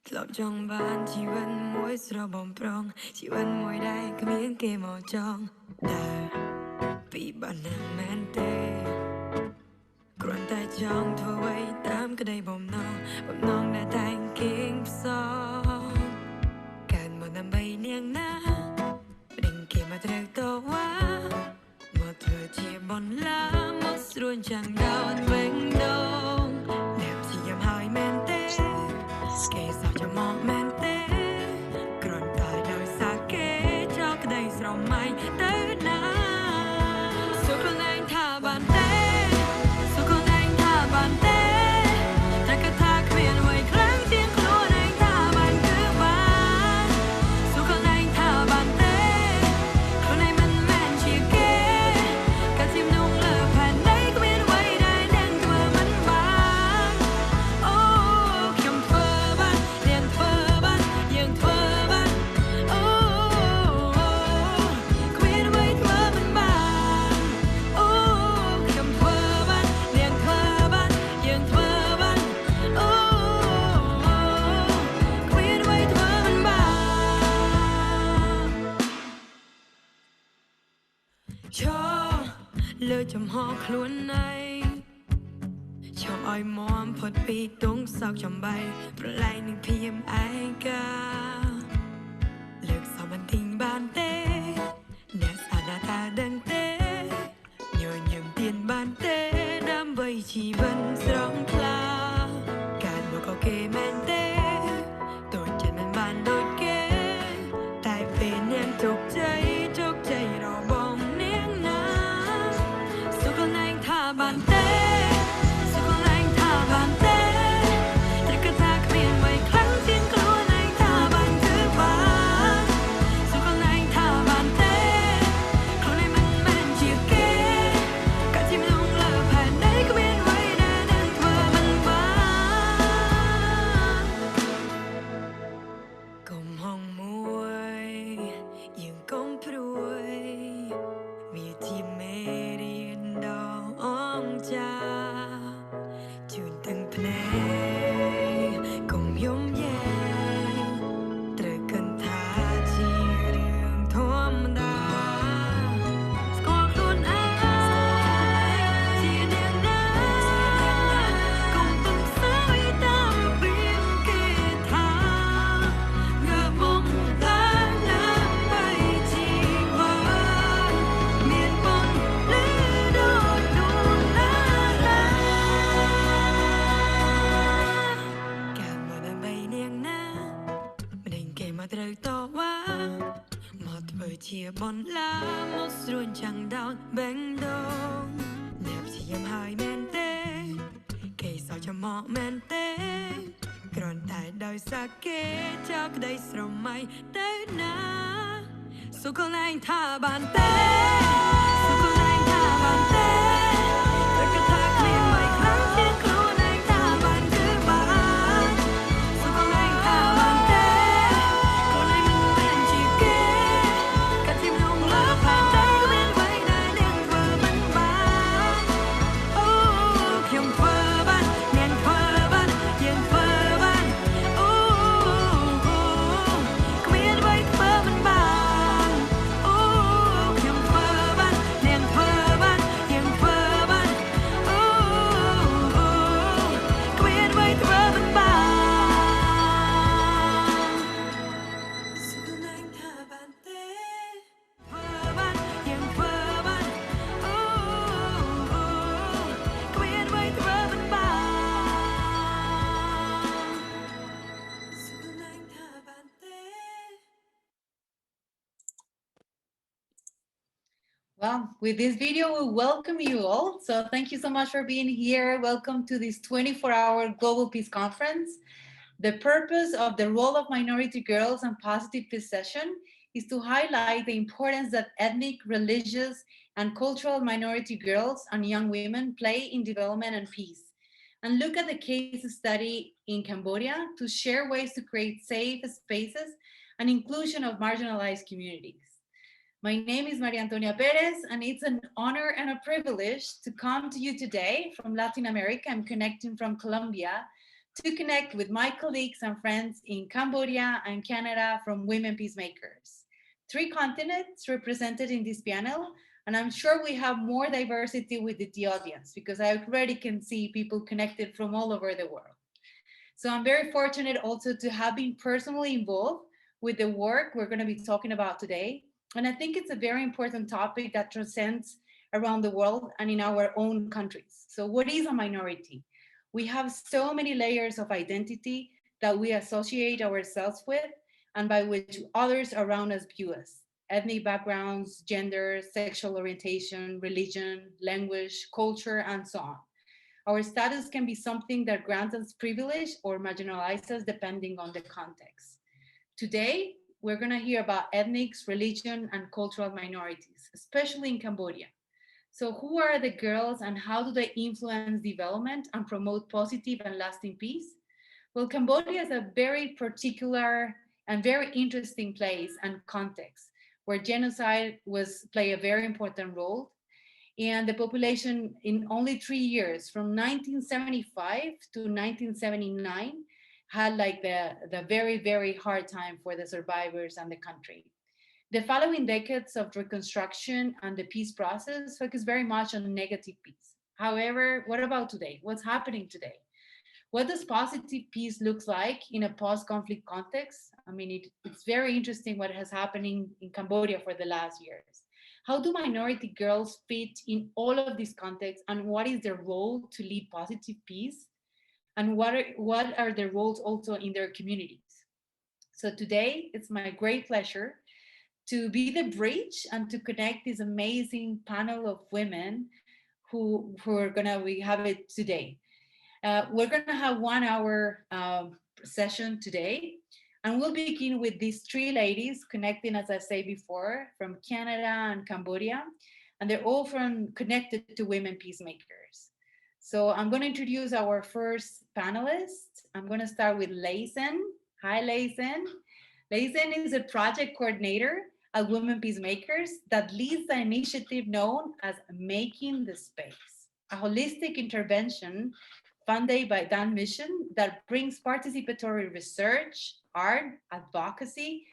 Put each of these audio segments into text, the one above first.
ធ្លាប់ចង់បានជីវិតមួយស្រស់បំព្រងជីវិតមួយដែលគ្មានគេមកចង់ដែលពីបានណាស់មែនទេគ្រាន់តែចង់ធ្វើអ្វីតាមក្តីបំណងដែលតែងគេងផ្សងកើតមកដើម្បីនាងណាប្តេងគេមកត្រូវតវ៉ាមកធ្វើជាបន្លាមកស្រួលចាំងដល់វិញដងអ្នកព្យាយាមហើយមែនទេគេសោះចាំមកមែនទេគ្រាន់តែដោយសារគេចោលក្តីស្រមៃទៅណាសុខខ្លួនឯងថាបានទេសុខខ្លួនឯងថាបានទេតែគេថាគ្មានអ្វីខ្លាំងជាងខ្លួនឯងថាបានគឺបានសុខខ្លួនឯងថាបានទេខ្លួនឯងមិនមែនជាគេកាត់ជាមនុស្សលើផែនដីគ្មានអ្វីដែលនឹងធ្វើមិនបានអូខ្ញុំធ្វើបានយើងធ្វើបានយើងធ្វើបានអូគ្មានអ្វីធ្វើមិនបានអូខ្ញុំធ្វើបានយើងធ្វើបានយើងធ្វើបានអូគ្មានអ្វីធ្វើមិនបានឈរលើចំហខ្លួនឯងឈប់ឲ្យមមផុតពីទងសោកចំបីប្រឡែងនឹងភាពឯកាលើកសមបន្ទិញបានទេអ្នកស្អាតថាដឹងទេញញឹមទៀនបានទេដើម្បីជីវិតស្រងថ្លាការមកក៏គេមែនទេតូចចិត្តមិនបានដូចគេតែពេលនាងជោគជ័យរបស់នាងណាសុខខ្លួនឯងថាបានទេសុខខ្លួនឯងថាបានទេតែគេថាគ្មានអ្វីខ្លាំងជាងខ្លួនឯងថាបានគឺបានសុខខ្លួនឯងថាបានទេខ្លួនឯងមិនមែនជាគេកាត់ជាមនុស្សលើផែនដីគ្មានអ្វីដែលនឹងធ្វើមិនបានកុំហងមួយយើងកុំព្រួយវាជាមេរៀនដ៏អង្ចាជូនទាំងភ្នែកកុំយំយែត្រូវគិតថាជារឿងធម្មតាស្គាល់ខ្លួនឯងជាអ្នកណាកុំទុកផ្សាយតាមពីគេថាងើបមកឡើងដើម្បីជីវិតមានបុណ្យលើដូចដួងតារាកើតមកដើម្បីនាងណាម្ដេចគេមកត្រូវតវ៉ាមកធ្វើជាបន្លាមកស្រួលចាំងដល់បេងដូងអ្នកព្យាយាមហើយមែនទេគេសោះចាំមកមែនទេគ្រាន់តែដោយសារគេចោលក្តីស្រមៃទៅណាសុខខ្លួនឯងថាបានទេសុខខ្លួនឯងថាបានទេតែគេថាគ្មានអ្វីខ្លាំងជាងខ្លួនឯងថាបានគឺបានសុខខ្លួនឯងថាបានទេខ្លួនឯងមិនមែនជាគេកាត់ជាមនុស្សលើផែនដីគ្មានអ្វីដែលនឹងធ្វើមិនបានអូខ្ញុំធ្វើបានអ្នកធ្វើបានយើងធ្វើបានអូគ្មានអ្វីធ្វើមិនបានអូខ្ញុំធ្វើបានអ្នកធ្វើបានយើងធ្វើបានអូគ្មានអ្វីធ្វើមិនបានសុខខ្លួនឯងថាបានទេធ្វើបានយើងធ្វើបានអូគ្មានអ្វីធ្វើមិនបានសុខខ្លួនឯងថាបានទេ Well, with this video, we welcome you all. So thank you so much for being here. Welcome to this 24-hour Global Peace Conference. The purpose of the role of minority girls and positive peace session is to highlight the importance that ethnic, religious, and cultural minority girls and young women play in development and peace. And look at the case study in Cambodia to share ways to create safe spaces and inclusion of marginalized communities. My name is Maria Antonia Perez, and it's an honor and a privilege to come to you today from Latin America. I'm connecting from Colombia to connect with my colleagues and friends in Cambodia and Canada from Women Peacemakers. Three continents represented in this panel, and I'm sure we have more diversity within the audience because I already can see people connected from all over the world. So I'm very fortunate also to have been personally involved with the work we're going to be talking about today. And I think it's a very important topic that transcends around the world and in our own countries. So, what is a minority? We have so many layers of identity that we associate ourselves with and by which others around us view us: ethnic backgrounds, gender, sexual orientation, religion, language, culture, and so on. Our status can be something that grants us privilege or marginalizes us depending on the context. Today, we're going to hear about ethnics, religion, and cultural minorities, especially in Cambodia. So, who are the girls and how do they influence development and promote positive and lasting peace? Well, Cambodia is a very particular and very interesting place and context where genocide was play a very important role, and the population in only 3 years from 1975 to 1979 had like the very, very hard time for the survivors and the country. The following decades of reconstruction and the peace process focus very much on negative peace. However, what about today? What's happening today? What does positive peace looks like in a post-conflict context? I mean, it's very interesting what has happened in Cambodia for the last years. How do minority girls fit in all of these contexts, and what is their role to lead positive peace? And what are their roles also in their communities? So today, it's my great pleasure to be the bridge and to connect this amazing panel of women who are gonna we have it today. We're going to have 1 hour session today, and we'll begin with these three ladies connecting, as I said before, from Canada and Cambodia, and they're all from connected to women peacemakers. So I'm going to introduce our first panelist. I'm going to start with Laysen. Hi, Laysen. Laysen is a project coordinator at Women Peacemakers that leads the initiative known as Making the Space, a holistic intervention funded by Dan Mission that brings participatory research, art, advocacy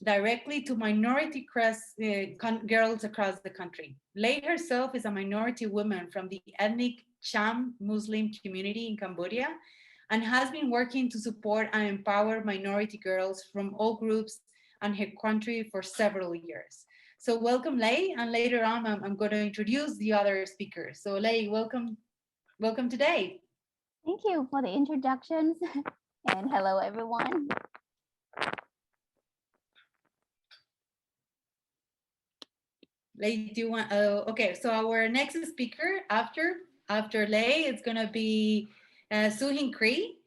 directly to minority girls across the country. Lei herself is a minority woman from the ethnic Cham Muslim community in Cambodia and has been working to support and empower minority girls from all groups and her country for several years. So welcome, Lei, and later on I'm going to introduce the other speakers. So Lei, welcome today. Thank you for the introductions and hello everyone. Lei, do you want, okay, so our next speaker after Lei, it's gonna be Suhin Cree.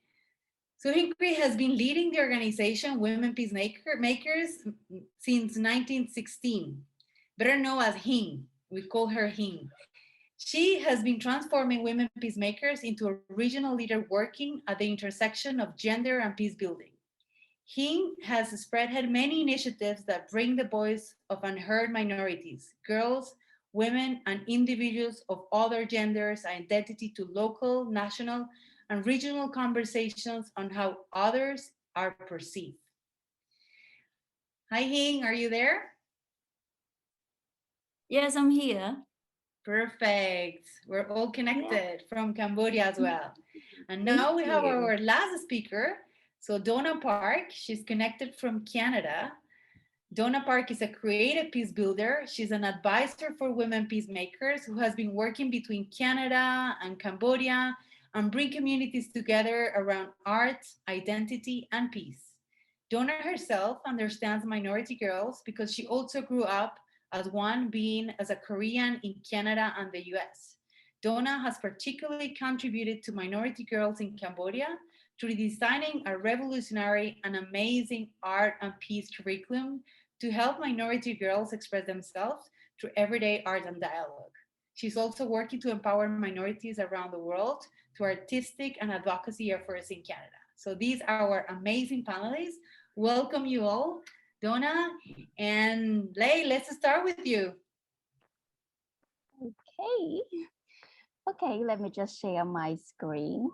Suhin Cree has been leading the organization Women Peacemakers since 1916, better known as HING. We call her HING. She has been transforming women peacemakers into a regional leader working at the intersection of gender and peace building. Hing has spearheaded many initiatives that bring the voice of unheard minorities, girls, women, and individuals of other genders identity to local, national, and regional conversations on how others are perceived. Hi, Hing, are you there? Yes, I'm here. Perfect. We're all connected from Cambodia as well. And now we have our last speaker. So Donna Park, she's connected from Canada. Donna Park is a creative peace builder. She's an advisor for women peacemakers who has been working between Canada and Cambodia and bring communities together around art, identity, and peace. Donna herself understands minority girls because she also grew up as one, being as a Korean in Canada and the US. Donna has particularly contributed to minority girls in Cambodia through designing a revolutionary and amazing art and peace curriculum to help minority girls express themselves through everyday art and dialogue. She's also working to empower minorities around the world through artistic and advocacy efforts in Canada. So these are our amazing panelists. Welcome you all. Donna and Lei, let's start with you. Okay, let me just share my screen.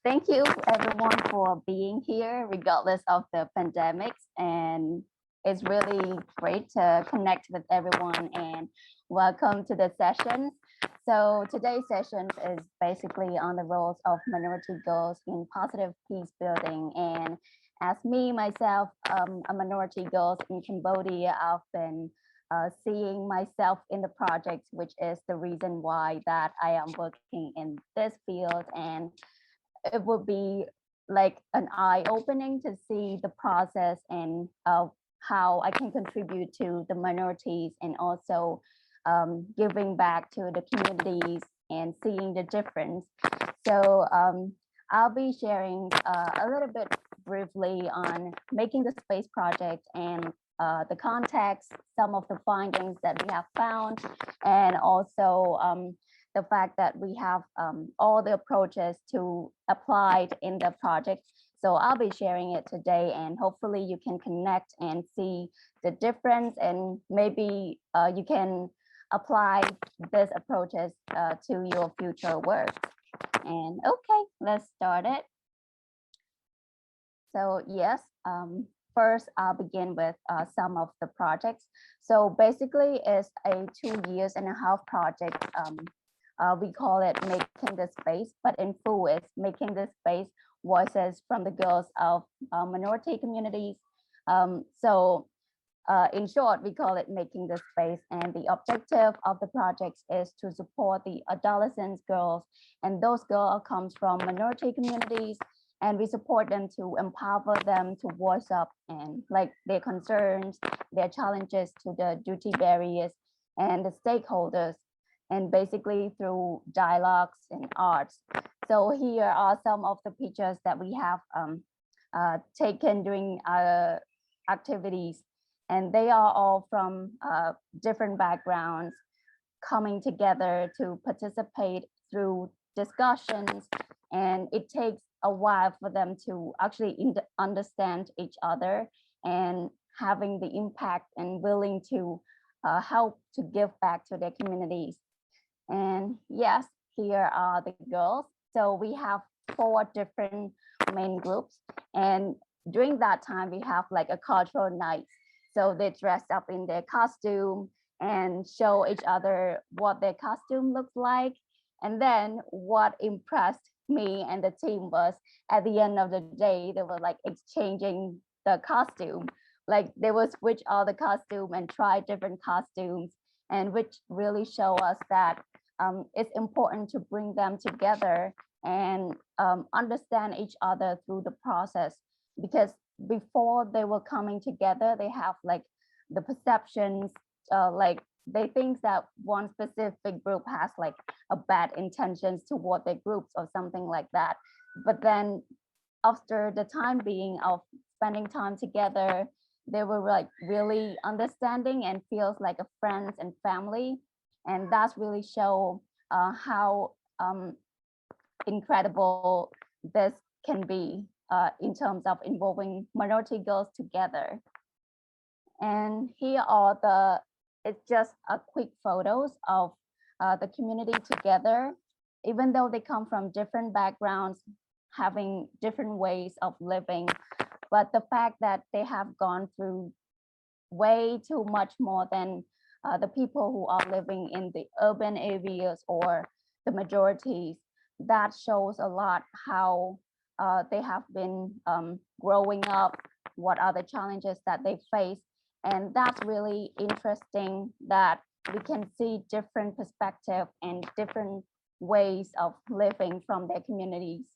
thank you everyone for being here, regardless of the pandemics. And it's really great to connect with everyone and welcome to the session. So today's session is basically on the roles of minority girls in positive peace building. And as me, myself, a minority girl in Cambodia, I've been seeing myself in the project, which is the reason why that I am working in this field. And it would be like an eye-opening to see the process and how I can contribute to the minorities and also giving back to the communities and seeing the difference. So I'll be sharing a little bit briefly on making the space project and the context, some of the findings that we have found, and also the fact that we have all the approaches to applied in the project. So I'll be sharing it today, and hopefully you can connect and see the difference, and maybe you can apply these approaches to your future work. And okay, let's start it. So yes, first I'll begin with some of the projects. So basically it's a 2.5 years project. We call it Making the Space, but in full it's Making the Space Voices from the Girls of Minority Communities. In short, we call it Making the Space, and the objective of the project is to support the adolescent girls, and those girls comes from minority communities, and we support them to empower them to voice up and like their concerns, their challenges to the duty barriers and the stakeholders, and basically through dialogues and arts. So here are some of the pictures that we have taken during our activities, and they are all from different backgrounds coming together to participate through discussions, and it takes a while for them to actually understand each other and having the impact and willing to help to give back to their communities. And yes, here are the girls. So we have 4 different main groups, and during that time we have like a cultural night. So they dress up in their costume and show each other what their costume looks like. And then what impressed me and the team was at the end of the day, they were like exchanging the costume. Like they will switch all the costume and try different costumes, and which really show us that it's important to bring them together and understand each other through the process, because before they were coming together, they have like the perceptions, like they think that one specific group has like a bad intentions toward their groups or something like that. But then after the time being of spending time together, they were like really understanding and feels like a friends and family. And that's really show how incredible this can be in terms of involving minority girls together. And here are it's just a quick photos of the community together, even though they come from different backgrounds, having different ways of living. But the fact that they have gone through way too much more than the people who are living in the urban areas or the majorities, that shows a lot how they have been growing up, what are the challenges that they face. And that's really interesting that we can see different perspectives and different ways of living from their communities.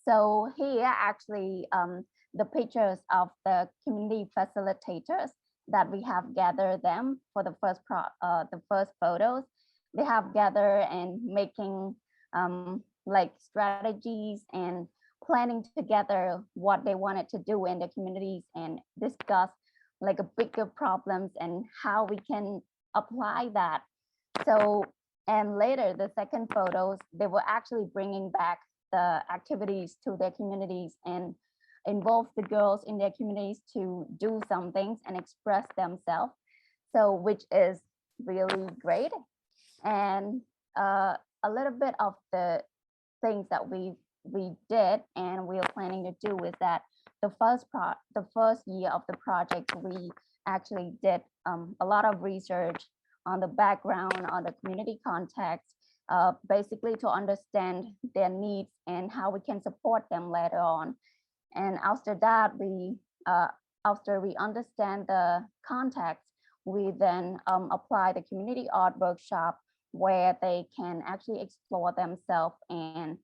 So here actually the pictures of the community facilitators that we have gathered them for the first photos. They have gathered and making like strategies and planning together what they wanted to do in the communities and discuss like a bigger problems and how we can apply that. So, and later the second photos, they were actually bringing back the activities to their communities and involve the girls in their communities to do some things and express themselves. So, which is really great. And a little bit of the things that we we did and we are planning to do is that the first year of the project, we actually did a lot of research on the background, on the community context, basically to understand their needs and how we can support them later on. And after that, after we understand the context, we then apply the community art workshop where they can actually explore themselves and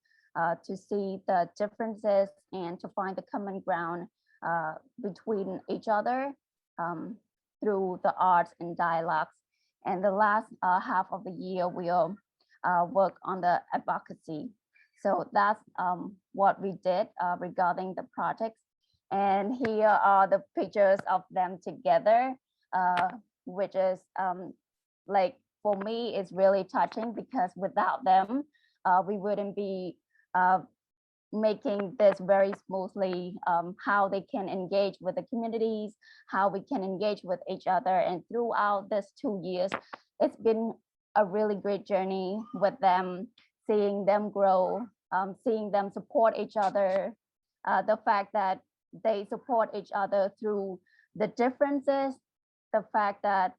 to see the differences and to find the common ground between each other through the arts and dialogues. And the last half of the year, we'll work on the advocacy. So that's what we did regarding the projects. And here are the pictures of them together, which is like, for me, it's really touching because without them, we wouldn't be making this very smoothly, how they can engage with the communities, how we can engage with each other. And throughout this 2 years, it's been a really great journey with them, seeing them grow, seeing them support each other, the fact that they support each other through the differences, the fact that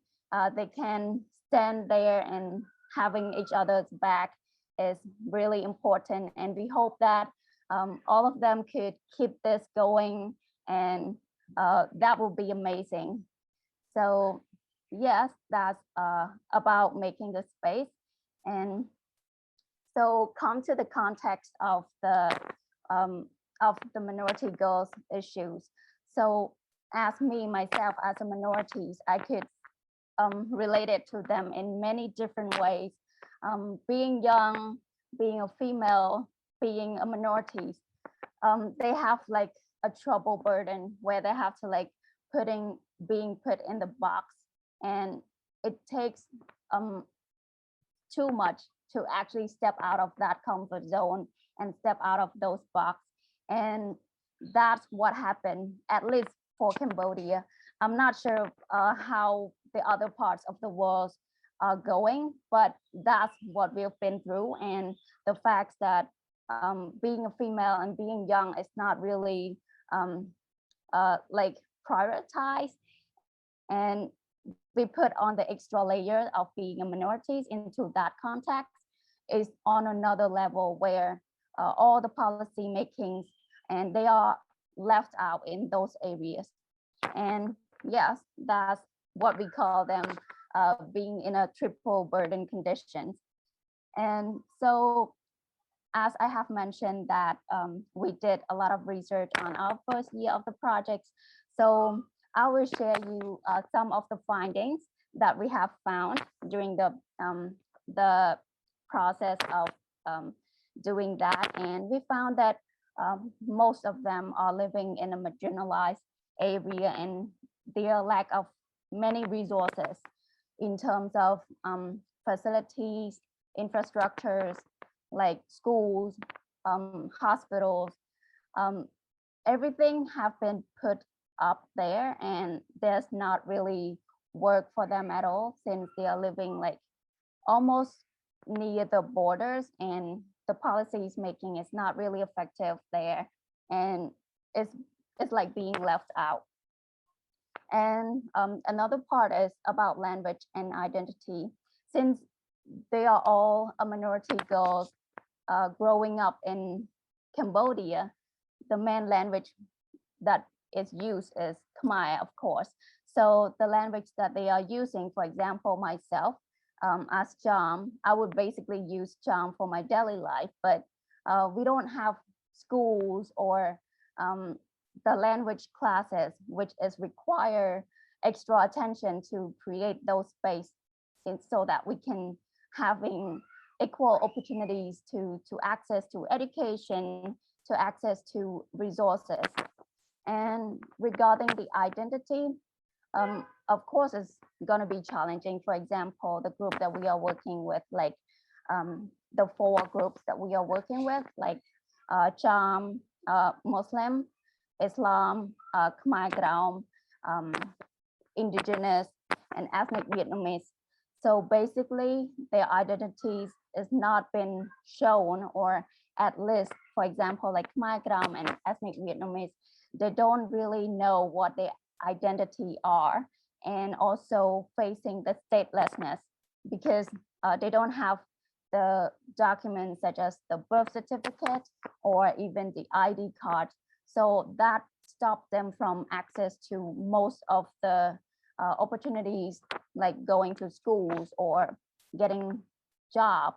they can stand there and having each other's back is really important. And we hope that all of them could keep this going, and that will be amazing. So yes, that's about making the space. And so come to the context of the minority girls issues. So as me, myself, as a minorities, I could relate it to them in many different ways. Being young, being a female, being a minority, they have like a trouble burden where they have to like being put in the box, and it takes too much to actually step out of that comfort zone and step out of those box. And that's what happened, at least for Cambodia. I'm not sure how the other parts of the world are going, but that's what we've been through. And the fact that being a female and being young is not really like prioritized, and we put on the extra layer of being a minorities into that context is on another level where all the policy makings and they are left out in those areas. And yes, that's what we call them being in a triple burden conditions. And so, as I have mentioned that we did a lot of research on our first year of the projects. So I will share you some of the findings that we have found during the process of doing that. And we found that most of them are living in a marginalized area, and their lack of many resources in terms of facilities, infrastructures, like schools, hospitals, everything have been put up there, and there's not really work for them at all, since they are living like almost near the borders, and the policies making is not really effective there, and it's like being left out. And another part is about language and identity. Since they are all a minority girls growing up in Cambodia, the main language that is used is Khmer, of course. So the language that they are using, for example, myself, as Cham, I would basically use Cham for my daily life, but we don't have schools or the language classes, which is require extra attention to create those space so that we can having equal opportunities to access to education, to access to resources. And regarding the identity, of course, it's going to be challenging. For example, the group that we are working with, like the 4 groups that we are working with, like Cham, Muslim, Islam, Khmer Kraum, indigenous, and ethnic Vietnamese. So basically, their identities is not been shown, or at least for example, like Khmer Kram and ethnic Vietnamese, they don't really know what their identity are, and also facing the statelessness because they don't have the documents such as the birth certificate or even the ID card. So that stopped them from access to most of the opportunities like going to schools or getting job.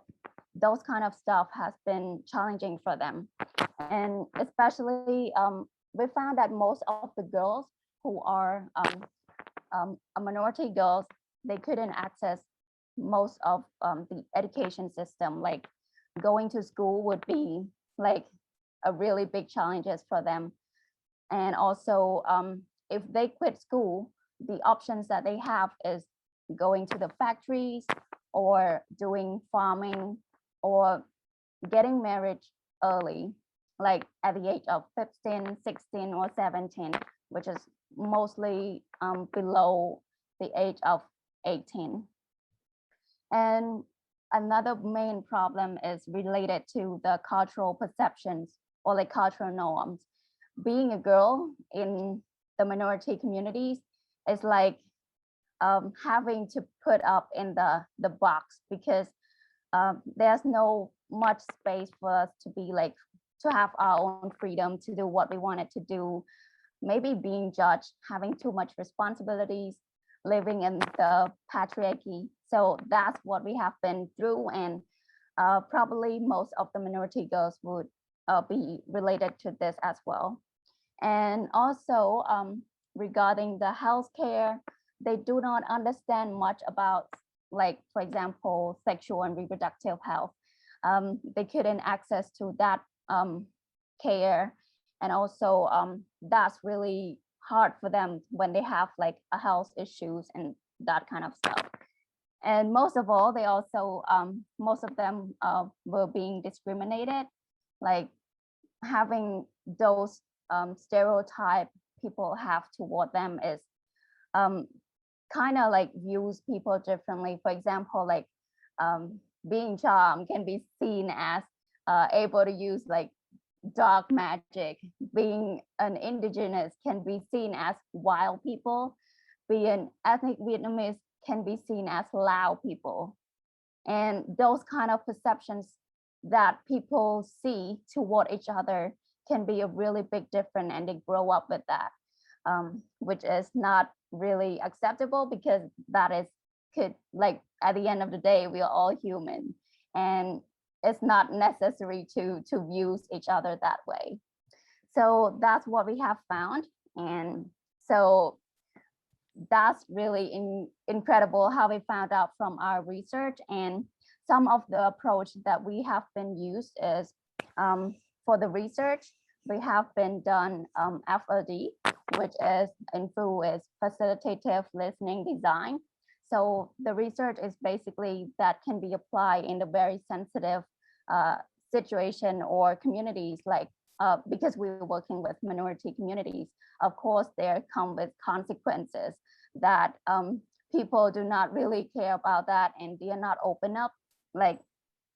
Those kind of stuff has been challenging for them. And especially we found that most of the girls who are a minority girls, they couldn't access most of the education system. Like going to school would be like a really big challenges for them. And also if they quit school, the options that they have is going to the factories or doing farming or getting married early, like at the age of 15, 16 or 17, which is mostly below the age of 18. And another main problem is related to the cultural perceptions or like cultural norms. Being a girl in the minority communities is like having to put up in the box because there's no much space for us to be like, to have our own freedom to do what we wanted to do, maybe being judged, having too much responsibilities, living in the patriarchy. So that's what we have been through, and probably most of the minority girls would be related to this as well. And also regarding the healthcare, they do not understand much about, like, for example, sexual and reproductive health. They couldn't access to that care. And also that's really hard for them when they have like a health issues and that kind of stuff. And most of all, they also, most of them were being discriminated, like having those stereotype people have toward them is kind of like views people differently. For example, like being charm can be seen as able to use like dark magic. Being an indigenous can be seen as wild people. Being ethnic Vietnamese can be seen as loud people. And those kind of perceptions that people see toward each other can be a really big difference, and they grow up with that, which is not really acceptable because that is could, like, at the end of the day, we are all human, and it's not necessary to view each other that way. So that's what we have found. And so that's really incredible how we found out from our research. And some of the approach that we have been used is for the research, we have been done FLD, which is in full is facilitative listening design. So the research is basically that can be applied in the very sensitive situation or communities, like because we're working with minority communities. Of course, there come with consequences that people do not really care about that, and they are not open up. Like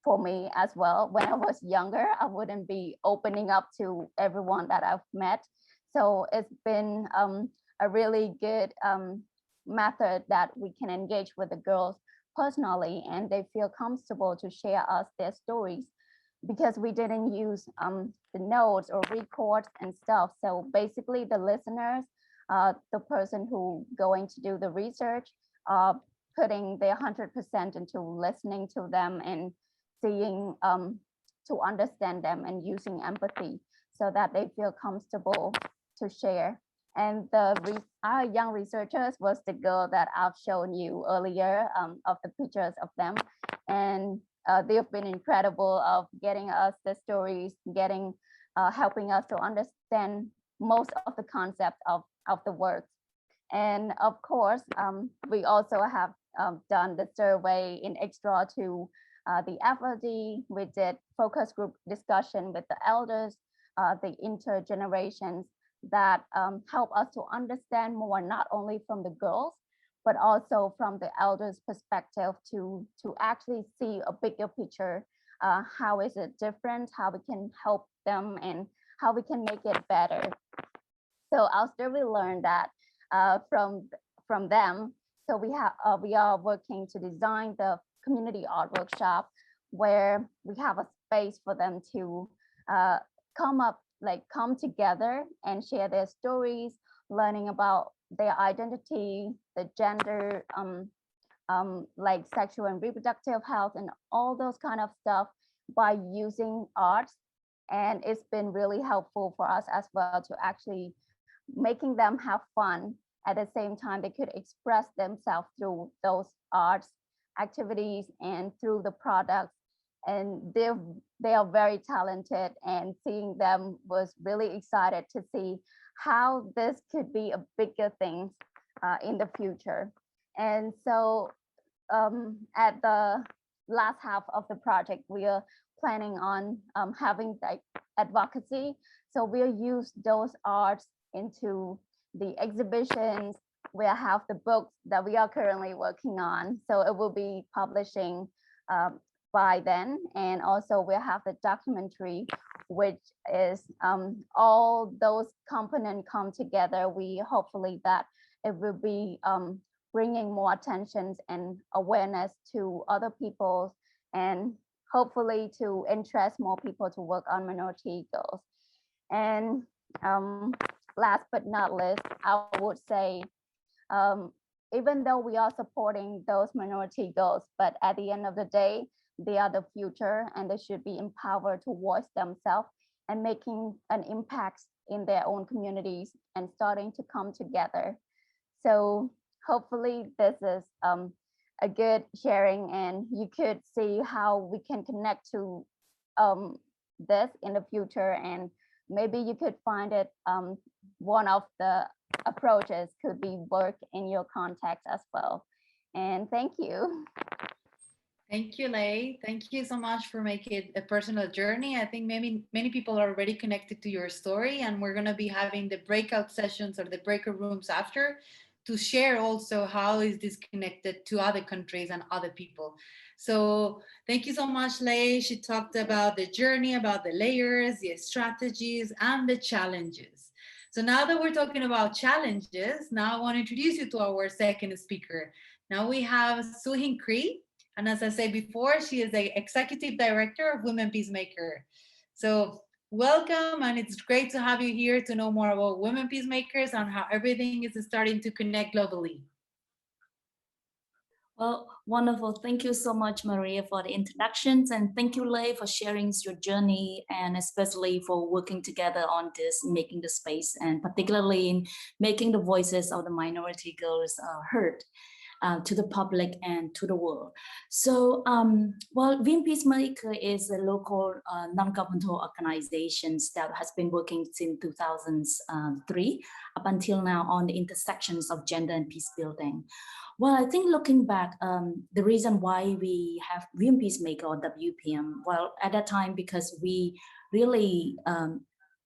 for me as well, when I was younger, I wouldn't be opening up to everyone that I've met. So it's been a really good method that we can engage with the girls personally, and they feel comfortable to share us their stories, because we didn't use the notes or records and stuff. So basically the listeners, the person who going to do the research, putting their 100% into listening to them and seeing to understand them and using empathy so that they feel comfortable to share. And our young researchers was the girl that I've shown you earlier of the pictures of them. And they've been incredible of getting us the stories, helping us to understand most of the concepts of the work. And of course, we also have done the survey in extra to the FLD. We did focus group discussion with the elders, the intergenerations, that help us to understand more, not only from the girls, but also from the elders' perspective to actually see a bigger picture how is it different, how we can help them, and how we can make it better. So after we learned that from them, so we are working to design the community art workshop where we have a space for them to come together and share their stories, learning about their identity, the gender, like sexual and reproductive health and all those kind of stuff by using arts. And it's been really helpful for us as well to actually making them have fun. At the same time, they could express themselves through those arts activities and through the products. And they are very talented, and seeing them was really excited to see how this could be a bigger thing in the future. And so at the last half of the project, we are planning on having like advocacy. So we'll use those arts into the exhibitions. We'll have the books that we are currently working on. So it will be publishing by then. And also we'll have the documentary, which is all those components come together. We hopefully that it will be bringing more attention and awareness to other people, and hopefully to interest more people to work on minority girls. And last but not least, I would say, even though we are supporting those minority girls, but at the end of the day, they are the future and they should be empowered to voice themselves and making an impact in their own communities and starting to come together. So hopefully this is a good sharing, and you could see how we can connect to this in the future, and maybe you could find it one of the approaches could be work in your context as well. And thank you. Thank you, Lei. Thank you so much for making it a personal journey. I think many people are already connected to your story, and we're going to be having the breakout sessions or the breakout rooms after to share also how is this connected to other countries and other people. So thank you so much, Lei. She talked about the journey, about the layers, the strategies, and the challenges. So now that we're talking about challenges, now I want to introduce you to our second speaker. Now we have Suhin Cree. And as I said before, she is the Executive Director of Women Peacemaker. So welcome, and it's great to have you here to know more about Women Peacemakers and how everything is starting to connect globally. Well, wonderful. Thank you so much, Maria, for the introductions. And thank you, Lei, for sharing your journey, and especially for working together on this, making the space, and particularly in making the voices of the minority girls heard. To the public and to the world. So, well, Women Peacemaker is a local non-governmental organization that has been working since 2003 up until now on the intersections of gender and peace building. Well, I think looking back, the reason why we have Women Peacemaker or WPM, well, at that time, because we really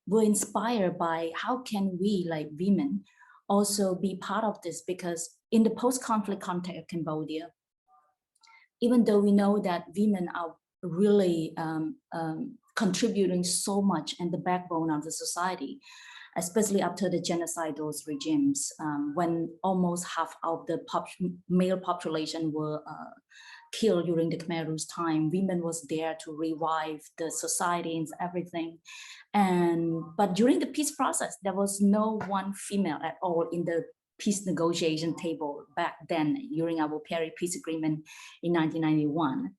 were inspired by how can we, like women, also be part of this, because in the post-conflict context of Cambodia, even though we know that women are really contributing so much and the backbone of the society, especially after the genocidal regimes, when almost half of the male population were killed during the Khmer Rouge time, women was there to revive the society and everything. But during the peace process, there was no one female at all in the peace negotiation table back then during our Paris Peace Agreement in 1991.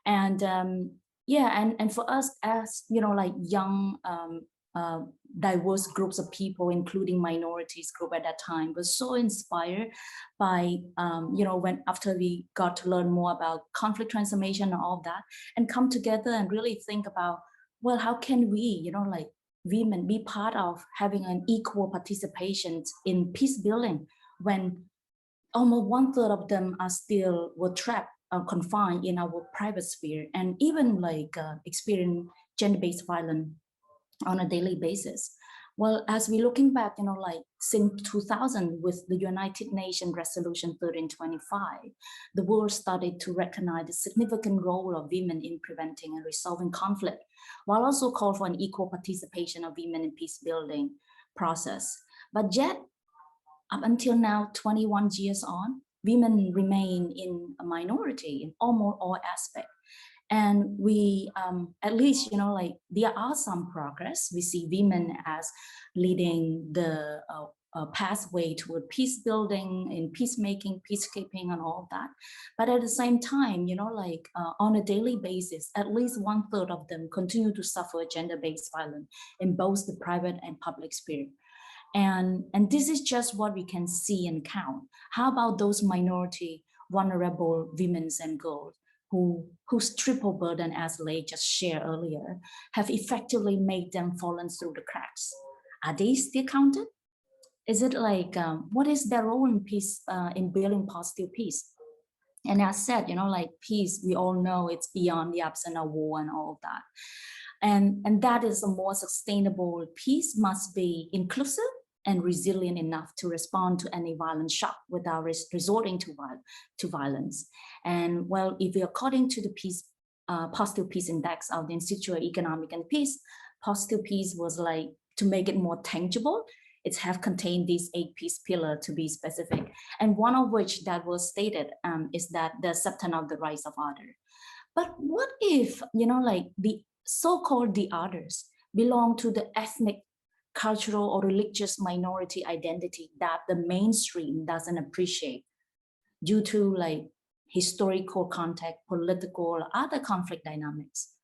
And yeah, and for us as, you know, like young, diverse groups of people, including minorities group at that time, was so inspired by, you know, when after we got to learn more about conflict transformation and all that, and come together and really think about, well, how can we, you know, like women be part of having an equal participation in peace building when almost 1/3 of them are still were trapped or confined in our private sphere, and even like experience gender-based violence on a daily basis. Well, as we're looking back, like since 2000 with the United Nations Resolution 1325, the world started to recognize the significant role of women in preventing and resolving conflict, while also call for an equal participation of women in peace building process. But yet, up until now, 21 years on, women remain in a minority in almost all aspects. And we, at least, like there are some progress. We see women as leading the pathway toward peace building, in peacemaking, peacekeeping, and all that. But at the same time, like on a daily basis, at least 1/3 of them continue to suffer gender-based violence in both the private and public sphere. And this is just what we can see and count. How about those minority, vulnerable women and girls whose triple burden, as Lei just shared earlier, have effectively made them fallen through the cracks? Are they still counted? Is it like, what is their role in peace, in building positive peace? And as said, like peace, we all know it's beyond the absence of war and all of that. And that is a more sustainable peace must be inclusive and resilient enough to respond to any violent shock without resorting to violence. And well, if we according to the peace, positive peace index of the Institute of Economic and Peace, positive peace was like, to make it more tangible, it have contained these 8 peace pillars to be specific. And one of which that was stated is that the acceptance of the rights of others. But what if, like the so-called the others belong to the ethnic, cultural, or religious minority identity that the mainstream doesn't appreciate due to like historical context, political, or other conflict dynamics?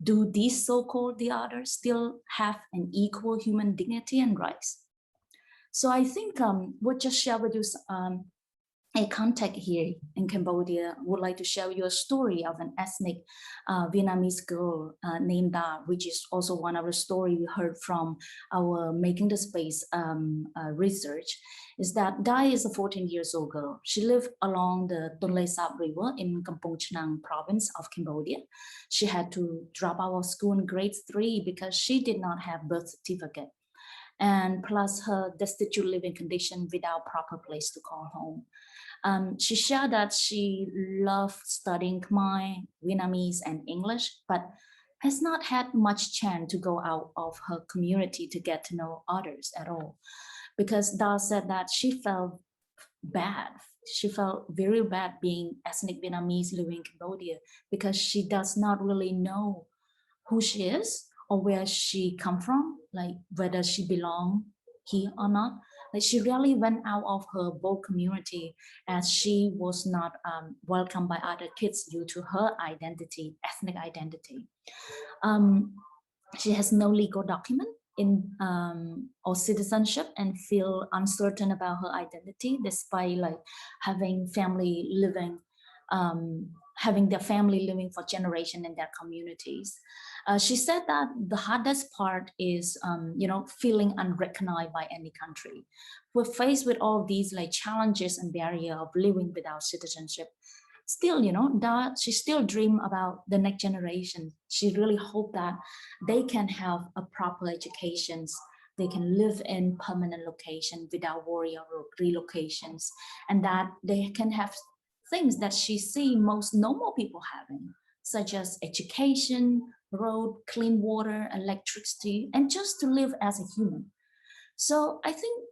Do these so-called the others still have an equal human dignity and rights? So I think we'll just share with you a contact here in Cambodia. Would like to share you a story of an ethnic Vietnamese girl named Da, which is also one of the stories we heard from our Making the Space research, is that Da is a 14-year-old girl. She lived along the Tonle Sap River in Kampong Chhnang province of Cambodia. She had to drop out of school in grade 3 because she did not have birth certificate, and plus her destitute living condition without proper place to call home. She shared that she loved studying Khmer, Vietnamese, and English, but has not had much chance to go out of her community to get to know others at all. Because Da said that she felt bad. She felt very bad being ethnic Vietnamese living in Cambodia because she does not really know who she is or where she come from, like whether she belong here or not. Like she really went out of her both community as she was not welcomed by other kids due to her identity, ethnic identity. She has no legal document in or citizenship and feel uncertain about her identity despite like having family living, having their family living for generation in their communities. She said that the hardest part is, feeling unrecognized by any country. We're faced with all these like challenges and barrier of living without citizenship. Still, that she still dream about the next generation. She really hope that they can have a proper education. They can live in permanent location without worry of relocations, and that they can have things that she see most normal people having, such as education, road, clean water, electricity, and just to live as a human. So I think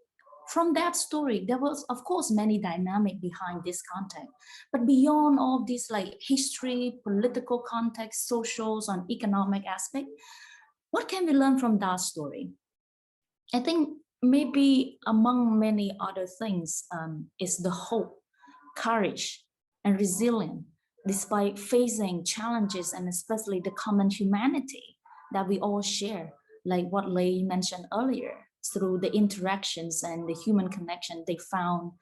from that story, there was, of course, many dynamic behind this context. But beyond all this like history, political context, socials, and economic aspect, what can we learn from that story? I think maybe among many other things is the hope, courage, and resilience despite facing challenges, and especially the common humanity that we all share, like what Lei mentioned earlier. Through the interactions and the human connection, they found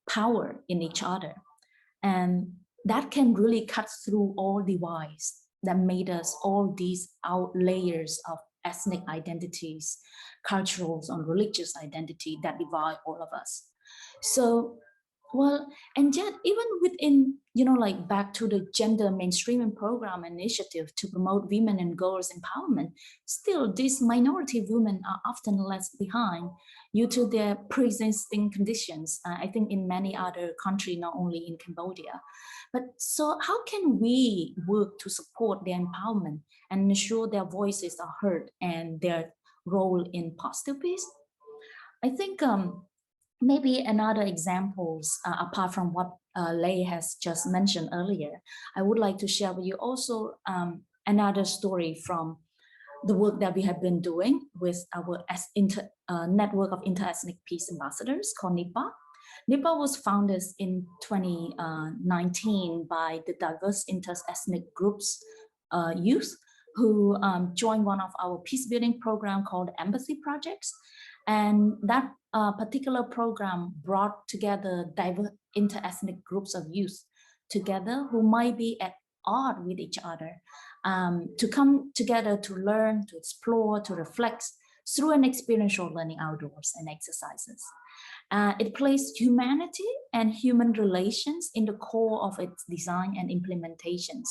power in each other. And that can really cut through all divides that made us all these out layers of ethnic identities, cultural and religious identity that divide all of us. So Well, and yet even within, like back to the gender mainstreaming program initiative to promote women and girls empowerment, still these minority women are often left behind due to their pre-existing conditions. I think in many other countries, not only in Cambodia. But so how can we work to support their empowerment and ensure their voices are heard and their role in positive peace? I think maybe another examples, apart from what Lei has just mentioned earlier, I would like to share with you also another story from the work that we have been doing with our network of interethnic peace ambassadors called NIPA. NIPA was founded in 2019 by the diverse interethnic groups youth who joined one of our peace building program called Empathy Projects. And that particular program brought together diverse interethnic groups of youth together who might be at odds with each other, to come together to learn, to explore, to reflect through an experiential learning outdoors and exercises. It placed humanity and human relations in the core of its design and implementations.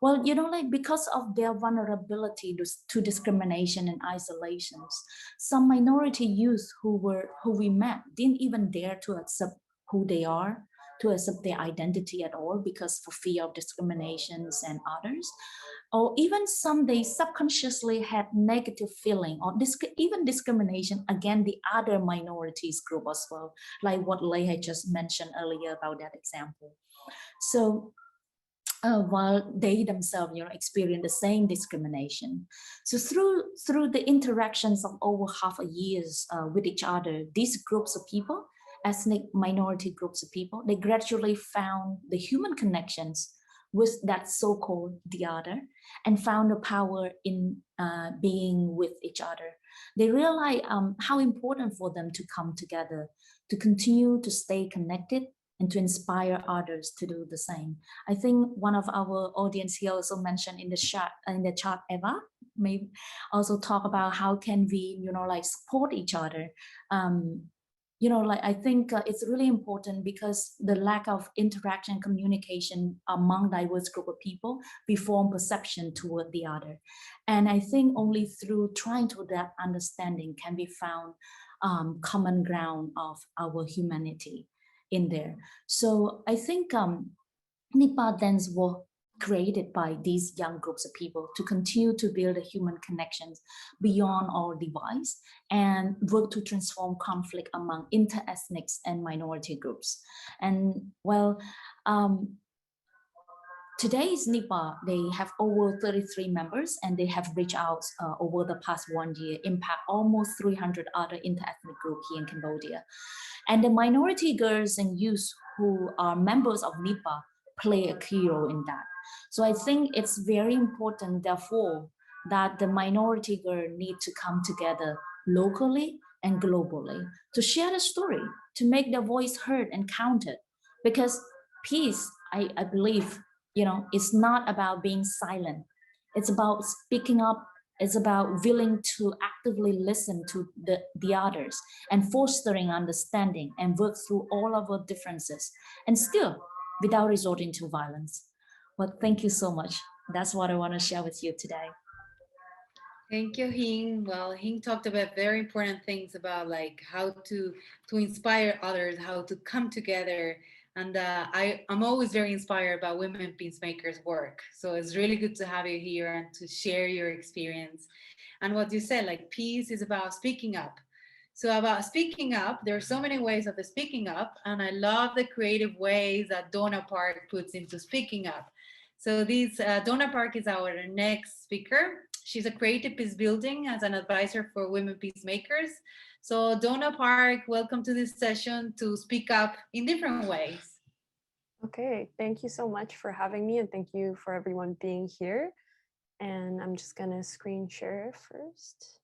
Well, like because of their vulnerability to discrimination and isolations, some minority youth who we met didn't even dare to accept who they are, to accept their identity at all because for fear of discriminations and others, or even some they subconsciously had negative feeling or even discrimination against the other minorities group as well, like what Lei had just mentioned earlier about that example. So while they themselves, experience the same discrimination. So through the interactions of over half a years with each other, these groups of people, ethnic minority groups of people, they gradually found the human connections with that so-called the other and found the power in being with each other. They realized how important for them to come together, to continue to stay connected and to inspire others to do the same. I think one of our audience here also mentioned in the chat, Eva, may also talk about how can we, like support each other. Like I think it's really important because the lack of interaction and communication among diverse group of people, we form perception toward the other. And I think only through trying to adapt understanding can be found common ground of our humanity in there. So I think NIPA then were created by these young groups of people to continue to build a human connections beyond our divides and work to transform conflict among interethnics and minority groups. And well, today's NIPA, they have over 33 members and they have reached out over the past 1 year, impact almost 300 other interethnic groups here in Cambodia. And the minority girls and youth who are members of NIPA play a key role in that. So I think it's very important, therefore, that the minority girl need to come together locally and globally to share the story, to make their voice heard and counted. Because peace, I believe, it's not about being silent. It's about speaking up. It's about willing to actively listen to the others and fostering understanding and work through all of our differences and still without resorting to violence. Well, thank you so much. That's what I want to share with you today. Thank you, Hing. Well, Hing talked about very important things about like how to inspire others, how to come together. And I'm always very inspired by women peacemakers work. So it's really good to have you here and to share your experience. And what you said, like peace is about speaking up. So about speaking up, there are so many ways of speaking up. And I love the creative ways that Donna Park puts into speaking up. So Donna Park is our next speaker. She's a creative peace building as an advisor for women peacemakers. So Donna Park, welcome to this session to speak up in different ways. Okay, thank you so much for having me and thank you for everyone being here. And I'm just gonna screen share first.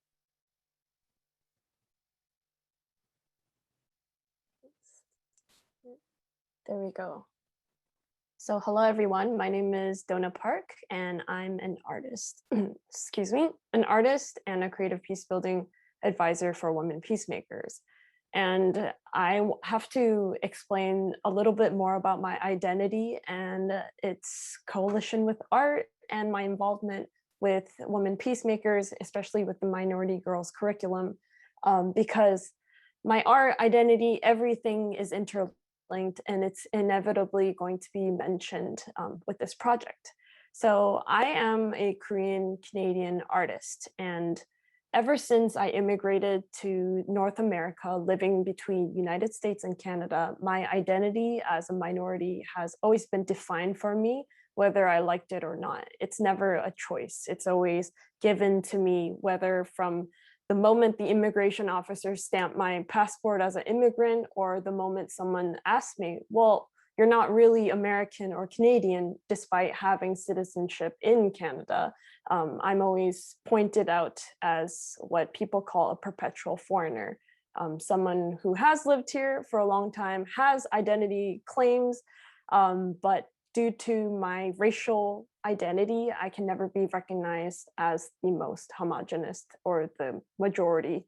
There we go. So hello everyone, my name is Donna Park and I'm an artist, excuse me, an artist and a creative peace building advisor for women peacemakers. And I have to explain a little bit more about my identity and its coalition with art and my involvement with women peacemakers, especially with the minority girls curriculum, because my art identity, everything is interlinked, and it's inevitably going to be mentioned with this project. So I am a Korean Canadian artist, and ever since I immigrated to North America, living between United States and Canada, my identity as a minority has always been defined for me, whether I liked it or not. It's never a choice. It's always given to me, whether from the moment the immigration officer stamped my passport as an immigrant, or the moment someone asked me, well, you're not really American or Canadian despite having citizenship in Canada. I'm always pointed out as what people call a perpetual foreigner, someone who has lived here for a long time, has identity claims, but due to my racial identity, I can never be recognized as the most homogenous or the majority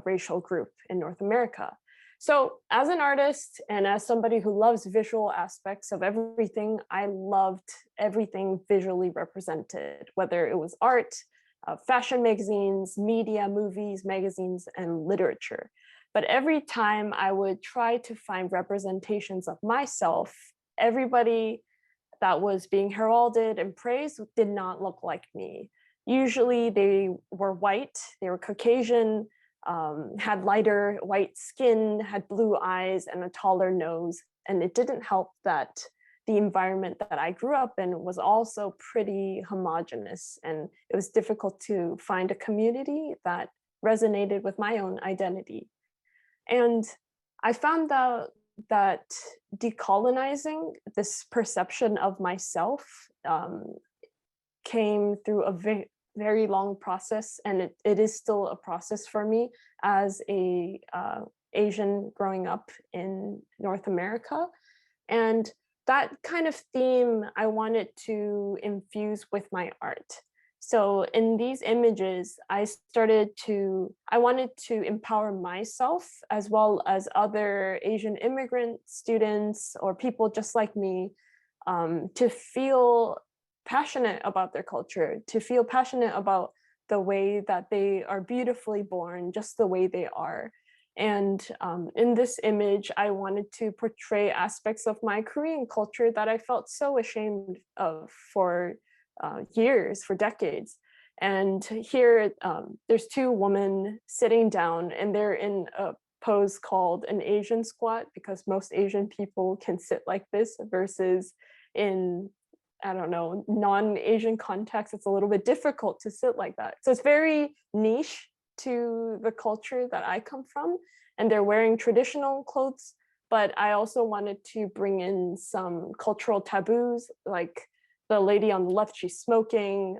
racial group in North America. So as an artist and as somebody who loves visual aspects of everything, I loved everything visually represented, whether it was art, fashion magazines, media, movies, magazines, and literature. But every time I would try to find representations of myself, everybody that was being heralded and praised did not look like me. Usually they were white, they were Caucasian, had lighter white skin, had blue eyes and a taller nose. And it didn't help that the environment that I grew up in was also pretty homogenous, and it was difficult to find a community that resonated with my own identity. And I found out that decolonizing this perception of myself came through a very long process, and it is still a process for me as a Asian growing up in North America. And that kind of theme I wanted to infuse with my art. So in these images, I wanted to empower myself as well as other Asian immigrant students or people just like me, to feel passionate about their culture, to feel passionate about the way that they are beautifully born, just the way they are. And in this image, I wanted to portray aspects of my Korean culture that I felt so ashamed of for years, for decades. And here, there's two women sitting down, and they're in a pose called an Asian squat, because most Asian people can sit like this, versus in, I don't know, non-Asian context, it's a little bit difficult to sit like that. So it's very niche to the culture that I come from, and they're wearing traditional clothes, but I also wanted to bring in some cultural taboos, like the lady on the left, she's smoking,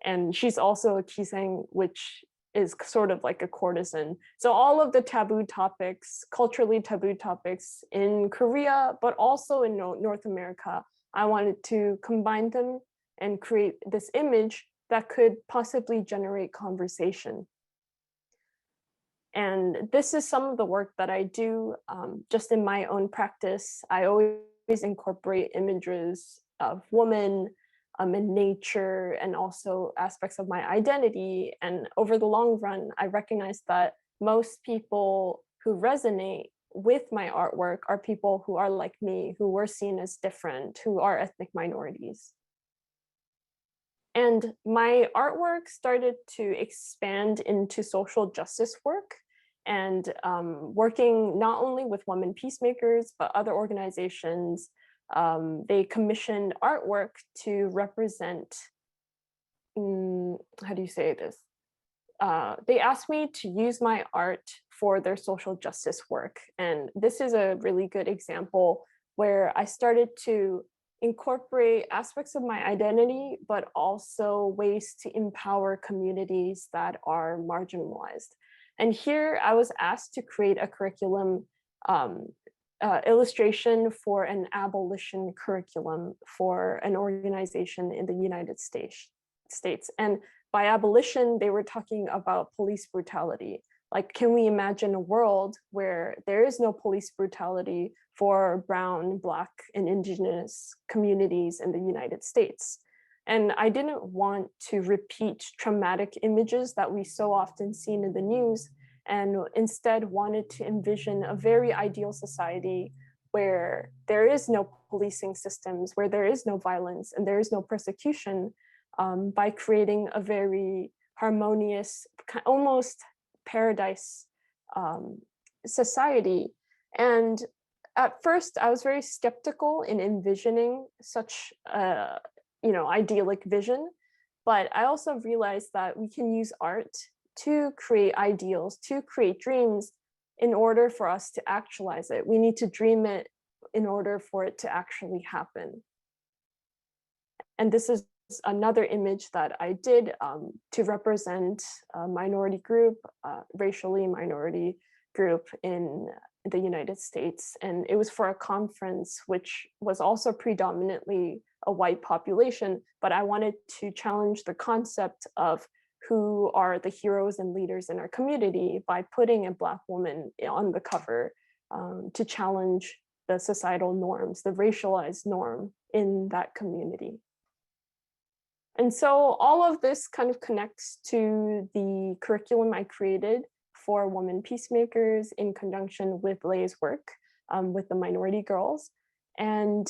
and she's also a kisang, which is sort of like a courtesan. So all of the taboo topics, culturally taboo topics in Korea, but also in North America, I wanted to combine them and create this image that could possibly generate conversation. And this is some of the work that I do just in my own practice. I always incorporate images of women in nature, and also aspects of my identity. And over the long run, I recognize that most people who resonate with my artwork are people who are like me, who were seen as different, who are ethnic minorities. And my artwork started to expand into social justice work, and working not only with women peacemakers, but other organizations. They commissioned artwork to represent, how do you say this? They asked me to use my art for their social justice work. And this is a really good example where I started to incorporate aspects of my identity, but also ways to empower communities that are marginalized. And here I was asked to create a curriculum illustration for an abolition curriculum for an organization in the United States. And by abolition, they were talking about police brutality. Like, can we imagine a world where there is no police brutality for Brown, Black, and Indigenous communities in the United States? And I didn't want to repeat traumatic images that we so often seen in the news, and instead wanted to envision a very ideal society where there is no policing systems, where there is no violence and there is no persecution, by creating a very harmonious, almost paradise society. And at first I was very skeptical in envisioning such a idyllic vision, but I also realized that we can use art to create ideals, to create dreams in order for us to actualize it. We need to dream it in order for it to actually happen. And this is another image that I did to represent a minority group, racially minority group in the United States. And it was for a conference, which was also predominantly a white population, but I wanted to challenge the concept of who are the heroes and leaders in our community by putting a Black woman on the cover, to challenge the societal norms, the racialized norm in that community. And so all of this kind of connects to the curriculum I created for women peacemakers in conjunction with Leigh's work with the minority girls. And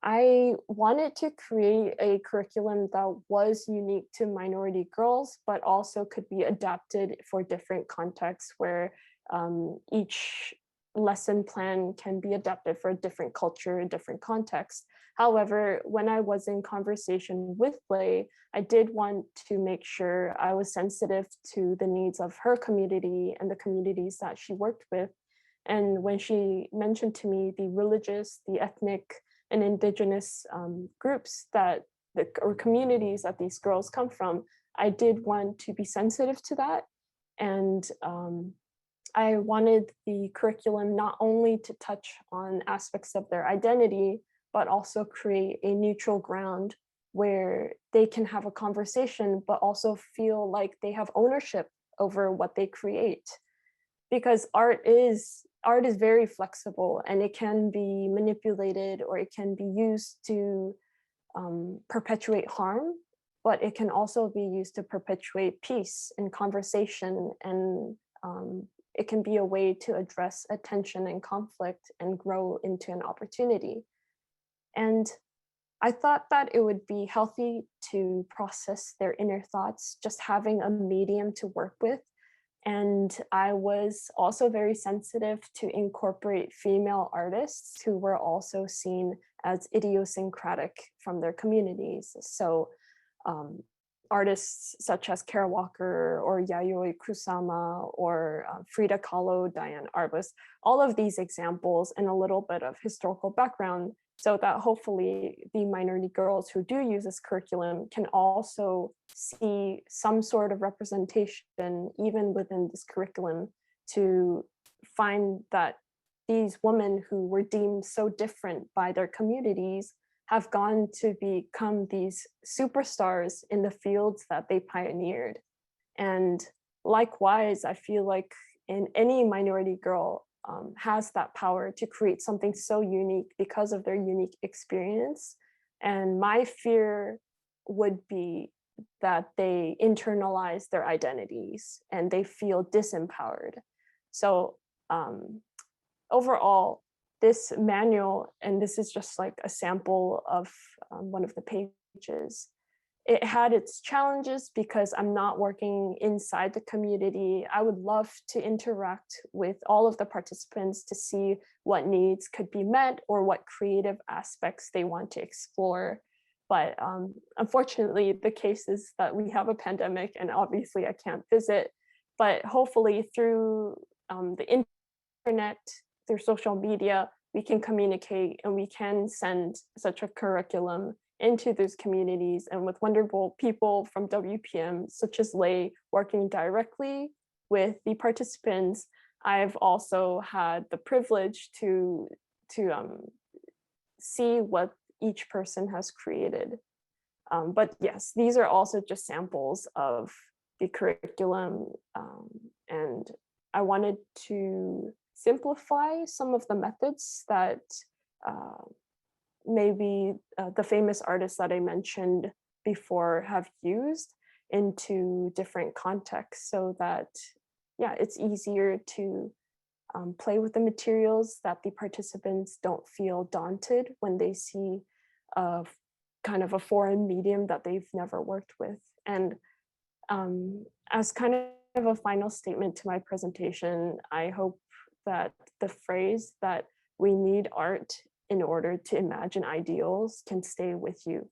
I wanted to create a curriculum that was unique to minority girls, but also could be adapted for different contexts where each lesson plan can be adapted for a different culture, a different context. However, when I was in conversation with Leigh, I did want to make sure I was sensitive to the needs of her community and the communities that she worked with. And when she mentioned to me the religious, the ethnic, and indigenous groups or communities that these girls come from, I did want to be sensitive to that. And I wanted the curriculum not only to touch on aspects of their identity, but also create a neutral ground where they can have a conversation, but also feel like they have ownership over what they create. Because art is very flexible, and it can be manipulated or it can be used to perpetuate harm, but it can also be used to perpetuate peace and conversation, and it can be a way to address a tension and conflict and grow into an opportunity. And I thought that it would be healthy to process their inner thoughts, just having a medium to work with. And I was also very sensitive to incorporate female artists who were also seen as idiosyncratic from their communities. So artists such as Kara Walker or Yayoi Kusama or Frida Kahlo, Diane Arbus, all of these examples and a little bit of historical background, so that hopefully the minority girls who do use this curriculum can also see some sort of representation even within this curriculum, to find that these women who were deemed so different by their communities have gone to become these superstars in the fields that they pioneered. And likewise, I feel like in any minority girl has that power to create something so unique because of their unique experience. And my fear would be that they internalize their identities and they feel disempowered. So overall, this manual, and this is just like a sample of one of the pages, it had its challenges because I'm not working inside the community. I would love to interact with all of the participants to see what needs could be met or what creative aspects they want to explore. But unfortunately, the case is that we have a pandemic and obviously I can't visit, but hopefully through the internet, through social media, we can communicate and we can send such a curriculum into those communities, and with wonderful people from WPM, such as Leigh, working directly with the participants. I've also had the privilege to see what each person has created. But yes, these are also just samples of the curriculum, and I wanted to simplify some of the methods that maybe the famous artists that I mentioned before have used into different contexts, so that, yeah, it's easier to play with the materials, that the participants don't feel daunted when they see a kind of a foreign medium that they've never worked with. And as kind of a final statement to my presentation, I hope that the phrase that we need art in order to imagine ideals can stay with you,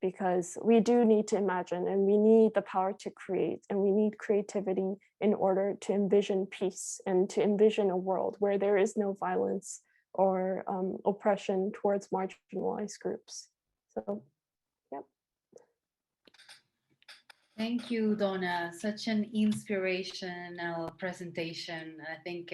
because we do need to imagine, and we need the power to create, and we need creativity in order to envision peace and to envision a world where there is no violence or oppression towards marginalized groups. So, yep. Thank you, Donna. Such an inspirational presentation. I think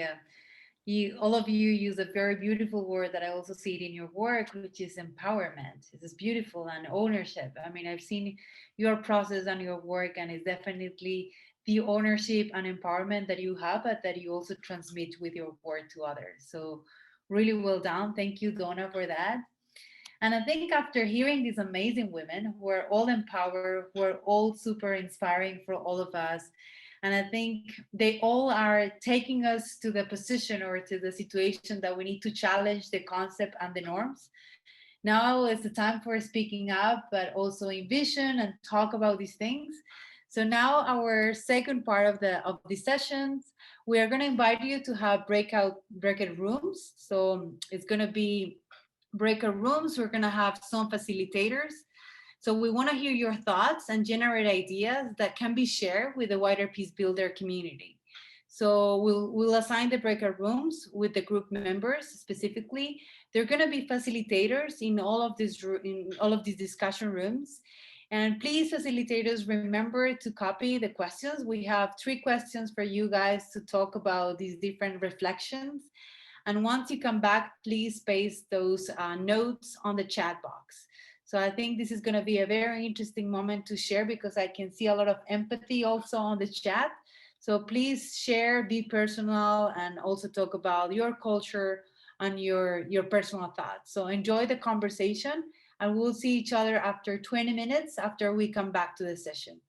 all of you use a very beautiful word that I also see it in your work, which is empowerment. It's beautiful, and ownership. I mean, I've seen your process and your work, and it's definitely the ownership and empowerment that you have, but that you also transmit with your work to others. So really well done. Thank you, Donna, for that. And I think after hearing these amazing women who are all empowered, who are all super inspiring for all of us, and I think they all are taking us to the position or to the situation that we need to challenge the concept and the norms. Now is the time for speaking up, but also envision and talk about these things. So now our second part of the sessions, we are going to invite you to have breakout rooms. So it's going to be breakout rooms. We're going to have some facilitators. So we want to hear your thoughts and generate ideas that can be shared with the wider Peace Builder community. So we'll assign the breakout rooms with the group members specifically. They're going to be facilitators in all of these discussion rooms. And please, facilitators, remember to copy the questions. We have 3 questions for you guys to talk about these different reflections. And once you come back, please paste those notes on the chat box. So I think this is going to be a very interesting moment to share, because I can see a lot of empathy also on the chat. So please share, be personal, and also talk about your culture and your personal thoughts. So enjoy the conversation, and we'll see each other after 20 minutes after we come back to the session.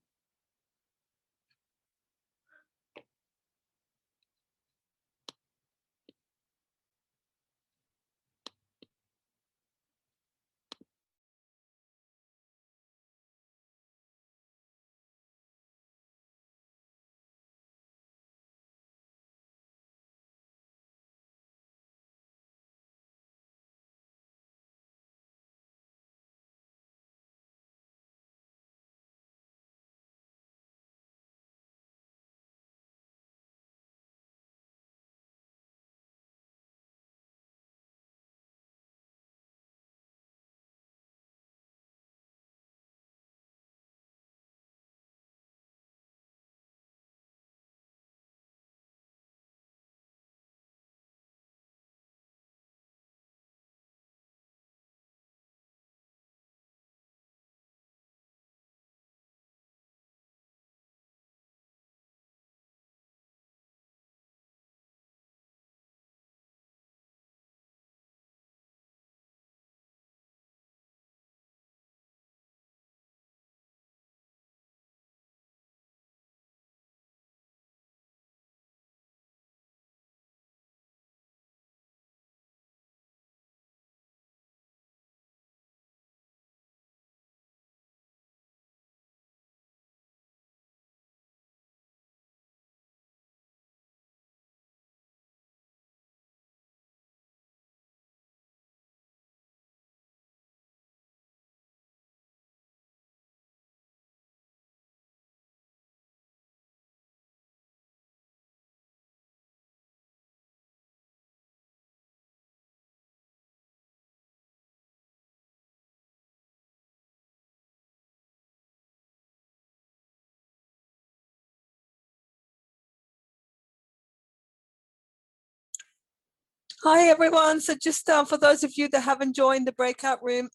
Hi everyone. So just for those of you that haven't joined the breakout room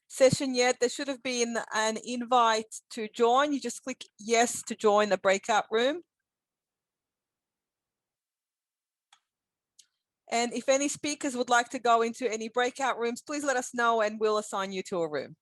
session yet, there should have been an invite to join. You just click yes to join the breakout room. And if any speakers would like to go into any breakout rooms, please let us know and we'll assign you to a room.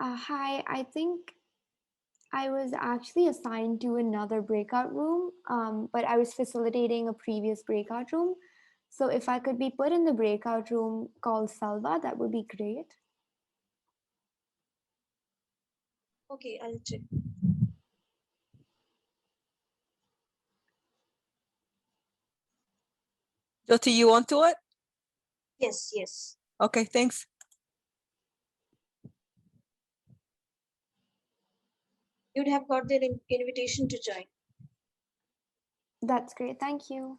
Hi, I think I was actually assigned to another breakout room, but I was facilitating a previous breakout room. So if I could be put in the breakout room called Salva, that would be great. Okay, I'll check. Jyoti, you want to it? Yes, yes. Okay, thanks. You'd have got the invitation to join. That's great. Thank you.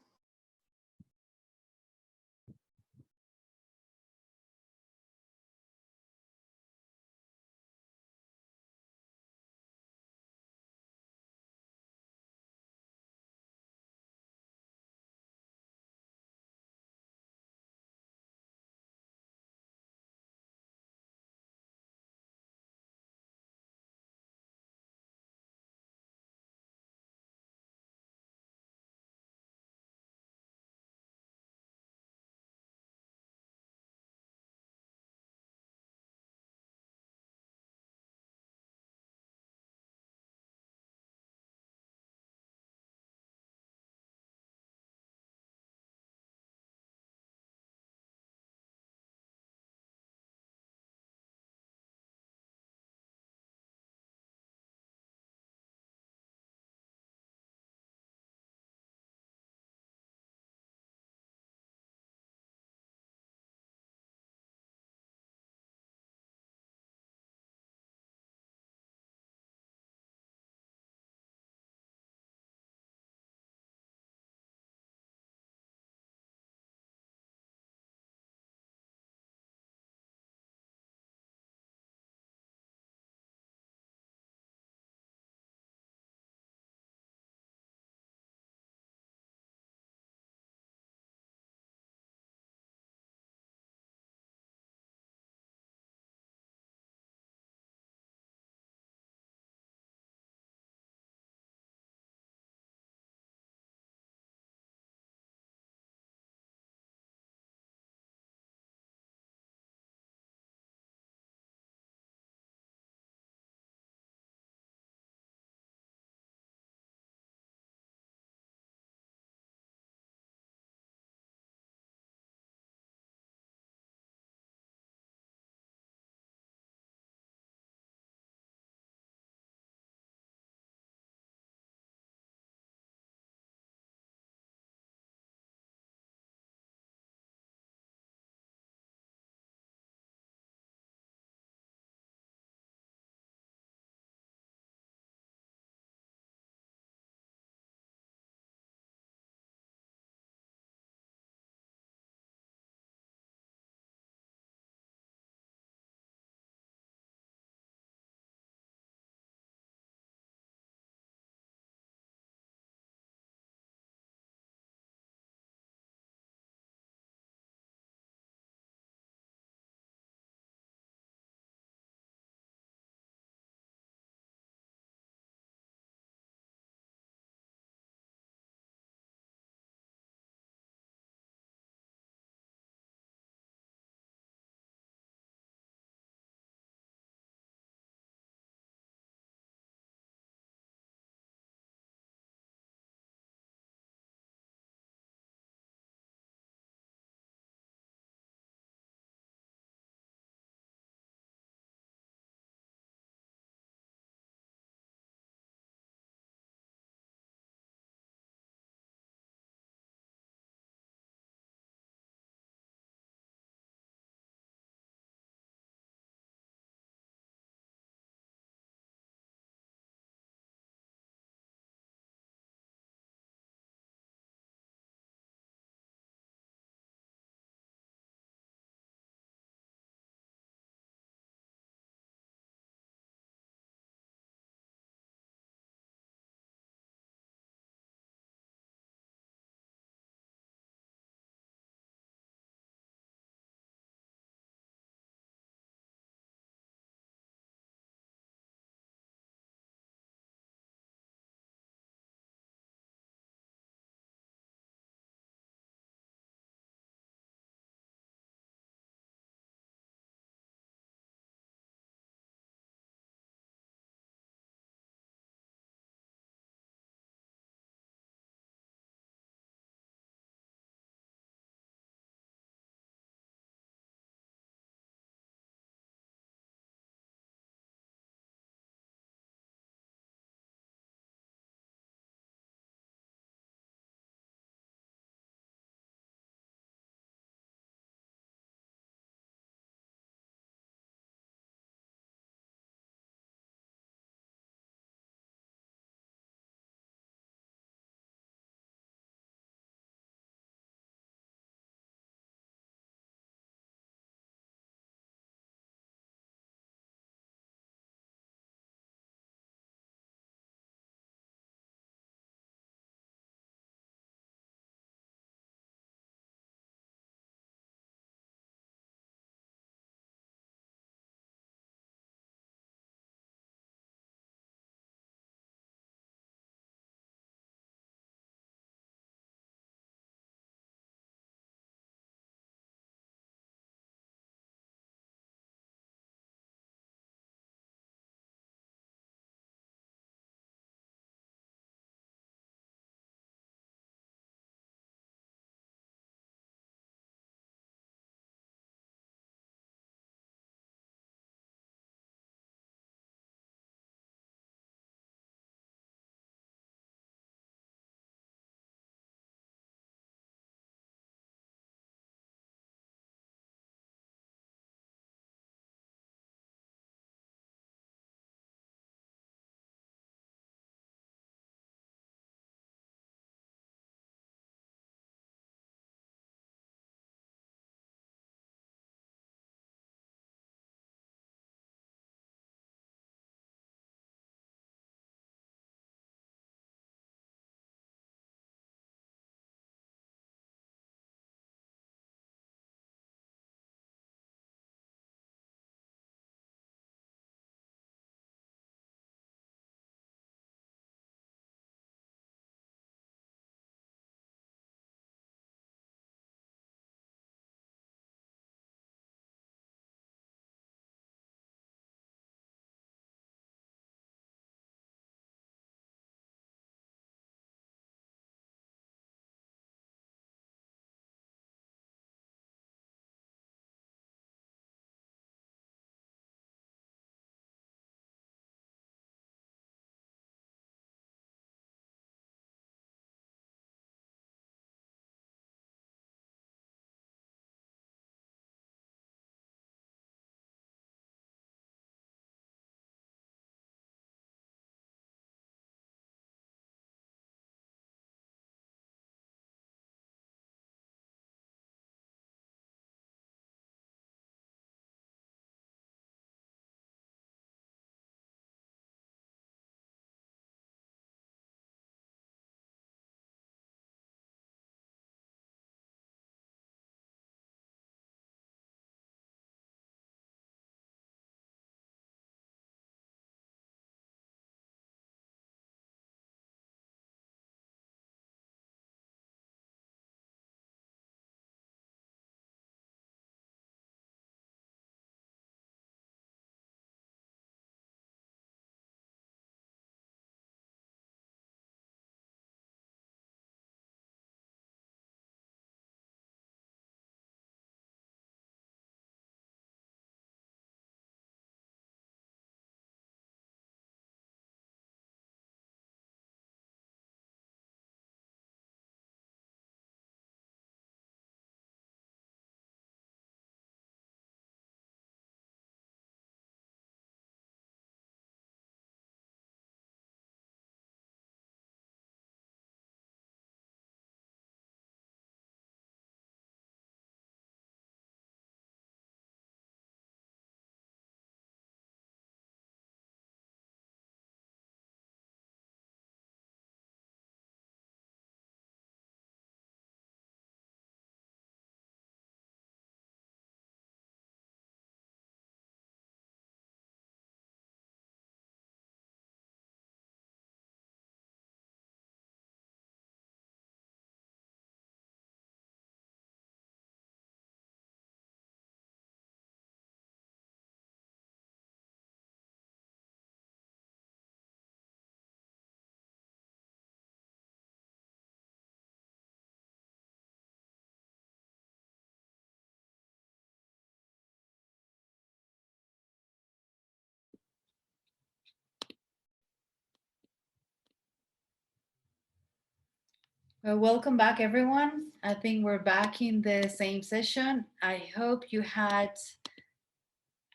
Well, welcome back, everyone. I think we're back in the same session. I hope you had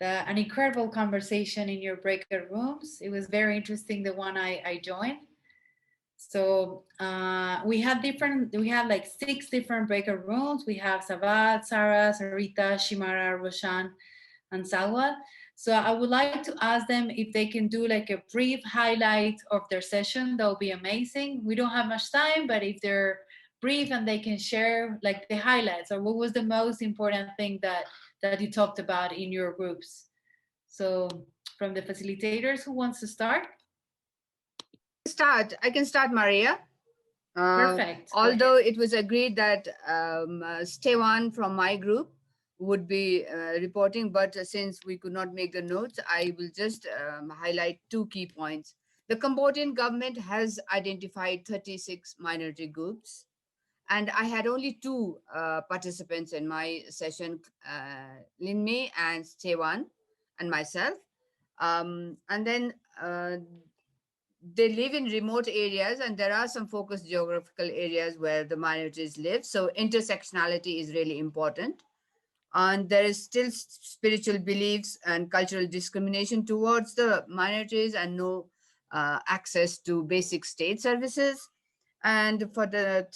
an incredible conversation in your breakout rooms. It was very interesting, the one I joined. So we had like 6 different breakout rooms. We have Sabat, Sarah, Sarita, Shimara, Roshan, and Salwa. So I would like to ask them if they can do like a brief highlight of their session. That would be amazing. We don't have much time, but if they're brief and they can share like the highlights or what was the most important thing that you talked about in your groups. So from the facilitators, who wants to start? I can start, Maria. Perfect. Although it was agreed that Stevan from my group would be reporting, but since we could not make the notes, I will just highlight 2 key points. The Cambodian government has identified 36 minority groups, and I had only 2 participants in my session, Linmei and Stevan and myself. And then they live in remote areas, and there are some focused geographical areas where the minorities live. So intersectionality is really important. And there is still spiritual beliefs and cultural discrimination towards the minorities, and no access to basic state services. And for the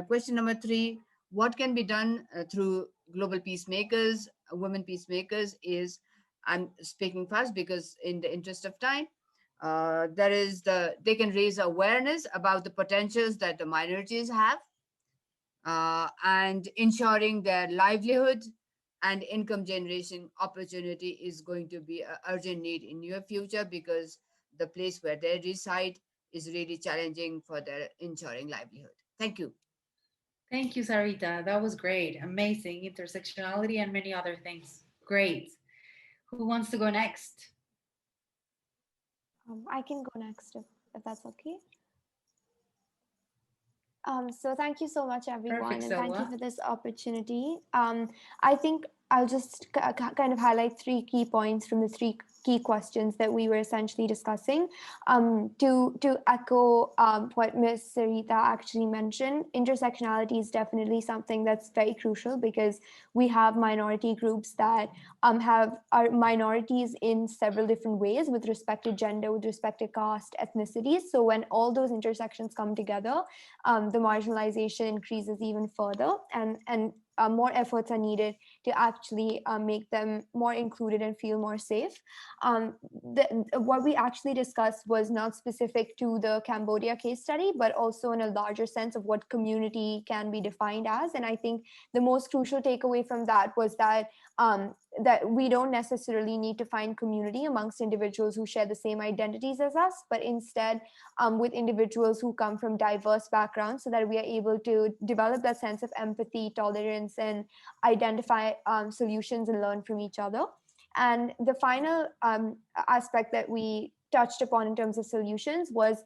question number 3, what can be done through global peacemakers, women peacemakers, is, I'm speaking fast because in the interest of time, they can raise awareness about the potentials that the minorities have, and ensuring their livelihood and income generation opportunity is going to be an urgent need in near future, because the place where they reside is really challenging for their ensuring livelihood. Thank you. Thank you, Sarita. That was great. Amazing. Intersectionality and many other things. Great. Who wants to go next? I can go next if that's okay. So thank you so much, everyone, Perfect, and thank you Selwa. for this opportunity. I think I'll just kind of highlight 3 key points from the 3 key questions that we were essentially discussing. To echo what Ms. Sarita actually mentioned, intersectionality is definitely something that's very crucial, because we have minority groups that are minorities in several different ways with respect to gender, with respect to caste, ethnicities. So when all those intersections come together, the marginalization increases even further, and more efforts are needed to actually make them more included and feel more safe. What we actually discussed was not specific to the Cambodia case study, but also in a larger sense of what community can be defined as. And I think the most crucial takeaway from that was that that we don't necessarily need to find community amongst individuals who share the same identities as us, but instead with individuals who come from diverse backgrounds, so that we are able to develop that sense of empathy, tolerance, and identify solutions and learn from each other. And the final aspect that we touched upon in terms of solutions was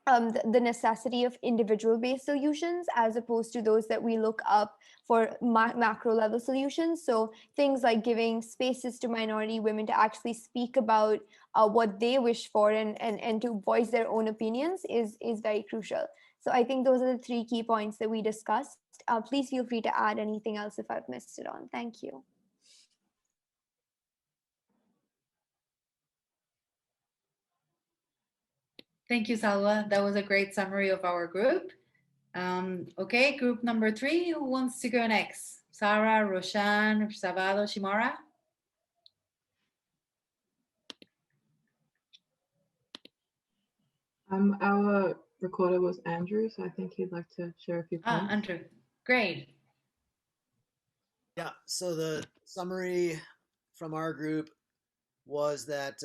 the necessity of individual-based solutions, as opposed to those that we look up for macro level solutions. So things like giving spaces to minority women to actually speak about what they wish for, and to voice their own opinions is very crucial. So I think those are the 3 key points that we discussed. Please feel free to add anything else if I've missed it on. Thank you. Thank you, Salwa. That was a great summary of our group. Okay, group number 3, who wants to go next? Sarah, Roshan, Sabado, Shimara? Our recorder was Andrew, so I think he'd like to share a few points. Andrew, great. Yeah, so the summary from our group was that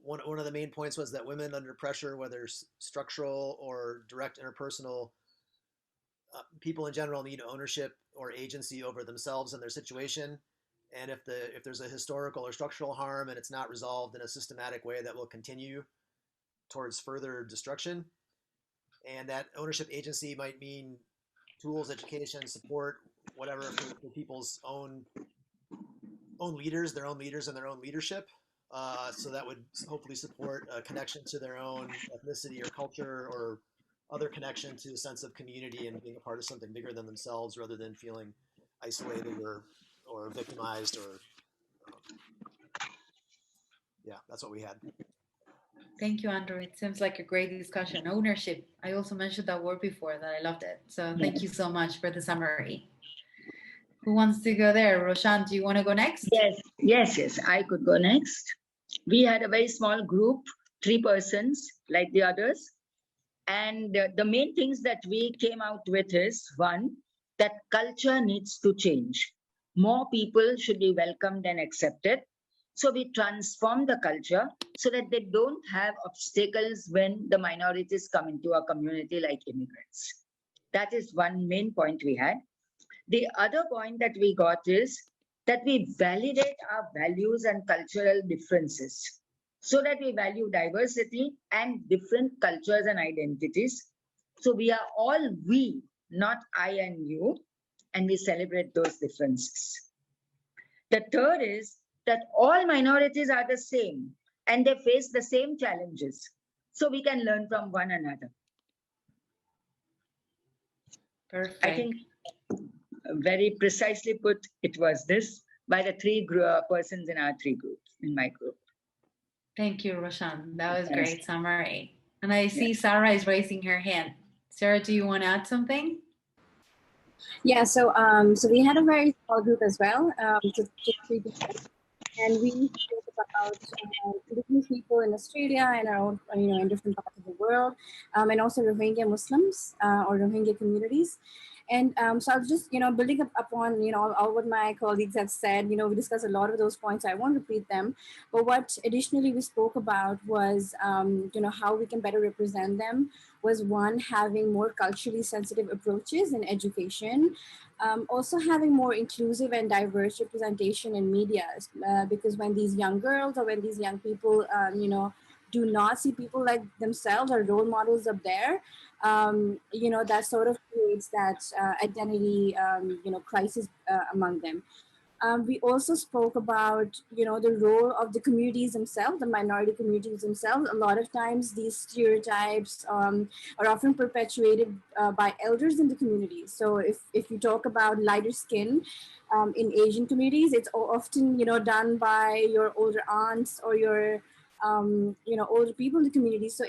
one of the main points was that women under pressure, whether structural or direct interpersonal, people in general need ownership or agency over themselves and their situation. And if there's a historical or structural harm and it's not resolved in a systematic way, that will continue towards further destruction. And that ownership agency might mean tools, education, support, whatever, for people's own leaders, their own leaders and their own leadership. So that would hopefully support a connection to their own ethnicity or culture or other connection to a sense of community and being a part of something bigger than themselves rather than feeling isolated or victimized or yeah, that's what we had. Thank you, Andrew. It seems like a great discussion. Ownership. I also mentioned that word before that I loved it. So thank you so much for the summary. Who wants to go there? Roshan, do you want to go next? Yes, I could go next. We had a very small group, 3 persons like the others. And the main things that we came out with is, one, that culture needs to change. More people should be welcomed and accepted. So we transform the culture so that they don't have obstacles when the minorities come into our community like immigrants. That is one main point we had. The other point that we got is that we validate our values and cultural differences so that we value diversity and different cultures and identities. So we are all we, not I and you, and we celebrate those differences. The third is that all minorities are the same and they face the same challenges. So we can learn from one another. Perfect. I think very precisely put, it was this by the 3 persons in our 3 groups, in my group. Thank you, Roshan. That was great summary. And I see Sarah is raising her hand. Sarah, do you want to add something? Yeah, so we had a very small group as well, just 3 people, and we spoke about Indigenous people in Australia and our, in different parts of the world, and also Rohingya Muslims or Rohingya communities. And so I was just, building up upon, all what my colleagues have said. We discussed a lot of those points. I won't repeat them. But what additionally we spoke about was, how we can better represent them was, one, having more culturally sensitive approaches in education. Also having more inclusive and diverse representation in media, because when these young girls or when these young people, do not see people like themselves or role models up there, that sort of creates that identity, crisis among them. We also spoke about, the role of the communities themselves, the minority communities themselves. A lot of times these stereotypes are often perpetuated by elders in the community. So if you talk about lighter skin in Asian communities, it's often, done by your older aunts or your older people in the community. So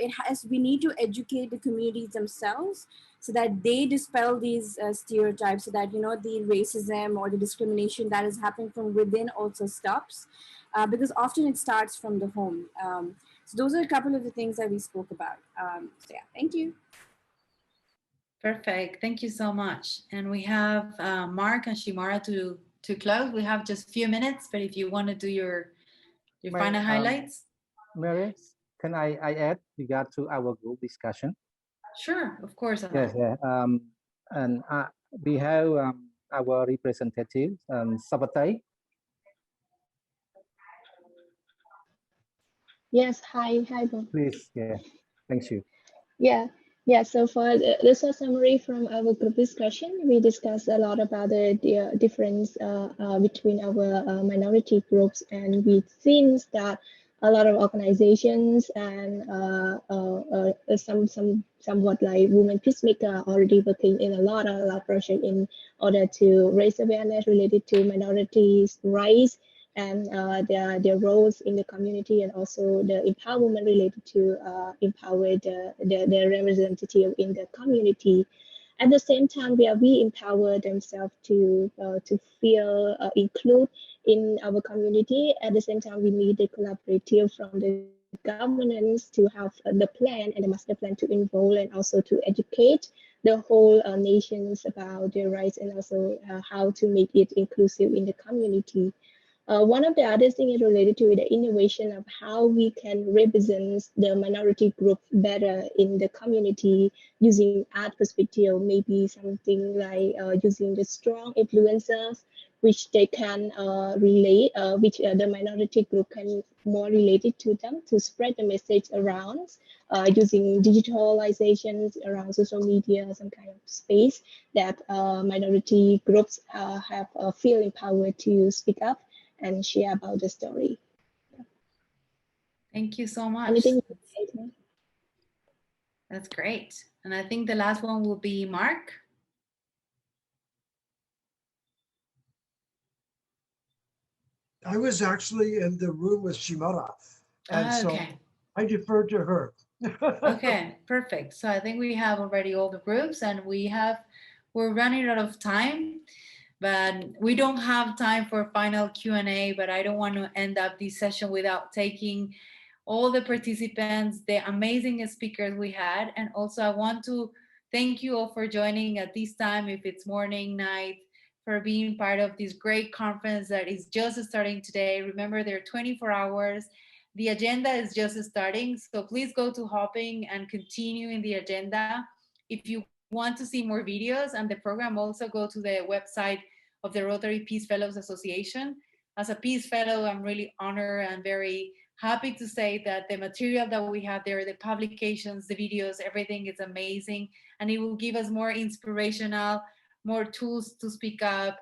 we need to educate the communities themselves so that they dispel these stereotypes, so that, the racism or the discrimination that is happening from within also stops, because often it starts from the home. So those are a couple of the things that we spoke about. So yeah, thank you. Perfect. Thank you so much. And we have Mark and Shimara to close. We have just a few minutes, but if you want to do your final highlights. Mary, can I add regard to our group discussion? Sure, of course. Yes, and we have our representative, Sabatay. Yes, hi, Bob. Please, yeah, thank you. Yeah. So for this was summary from our group discussion. We discussed a lot about the difference between our minority groups, and we think that a lot of organizations and somewhat like women peacemaker are already working in a lot of projects in order to raise awareness related to minorities' rights and their roles in the community, and also the empowerment related to empower the representative in the community. At the same time, we empower themselves to feel included in our community. At the same time, we need the collaborative from the governance to have the plan and the master plan to involve and also to educate the whole nations about their rights, and also how to make it inclusive in the community. One of the other things is related to the innovation of how we can represent the minority group better in the community using art perspective, maybe something like using the strong influencers, which they can relate, which the minority group can more related to them to spread the message around using digitalizations around social media, some kind of space that minority groups have feel empowered to speak up and share about the story. Thank you so much. Anything? That's great. And I think the last one will be Mark. I was actually in the room with Shimara, and so I deferred to her. Okay, perfect. So I think we have already all the groups, and we're running out of time, but we don't have time for final Q&A, but I don't want to end up this session without taking all the participants, the amazing speakers we had. And also I want to thank you all for joining at this time, if it's morning, night, for being part of this great conference that is just starting today. Remember, there are 24 hours. The agenda is just starting, so please go to Hopping and continue in the agenda. If you want to see more videos and the program, also go to the website of the Rotary Peace Fellows Association. As a Peace Fellow, I'm really honored and very happy to say that the material that we have there, the publications, the videos, everything is amazing, and it will give us more inspirational, more tools to speak up.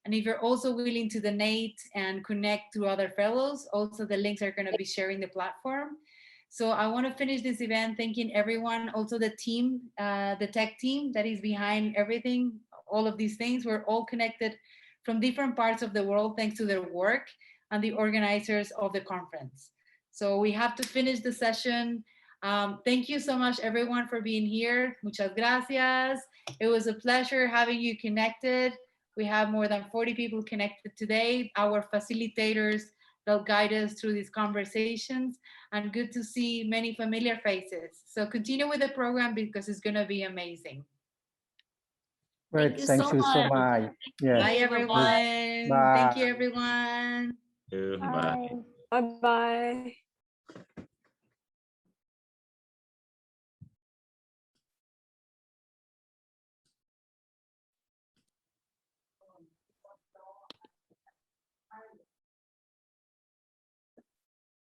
And if you're also willing to donate and connect to other fellows, also the links are going to be sharing the platform. So I want to finish this event thanking everyone, also the team, the tech team that is behind everything, all of these things. We're all connected from different parts of the world thanks to their work, and the organizers of the conference. So we have to finish the session. Thank you so much, everyone, for being here. Muchas gracias. It was a pleasure having you connected. We have more than 40 people connected today, our facilitators that guide us through these conversations, and good to see many familiar faces. So continue with the program because it's going to be amazing. Great, thank you so much. Yes. Bye, everyone. Bye. Thank you, everyone. Bye. Bye-bye.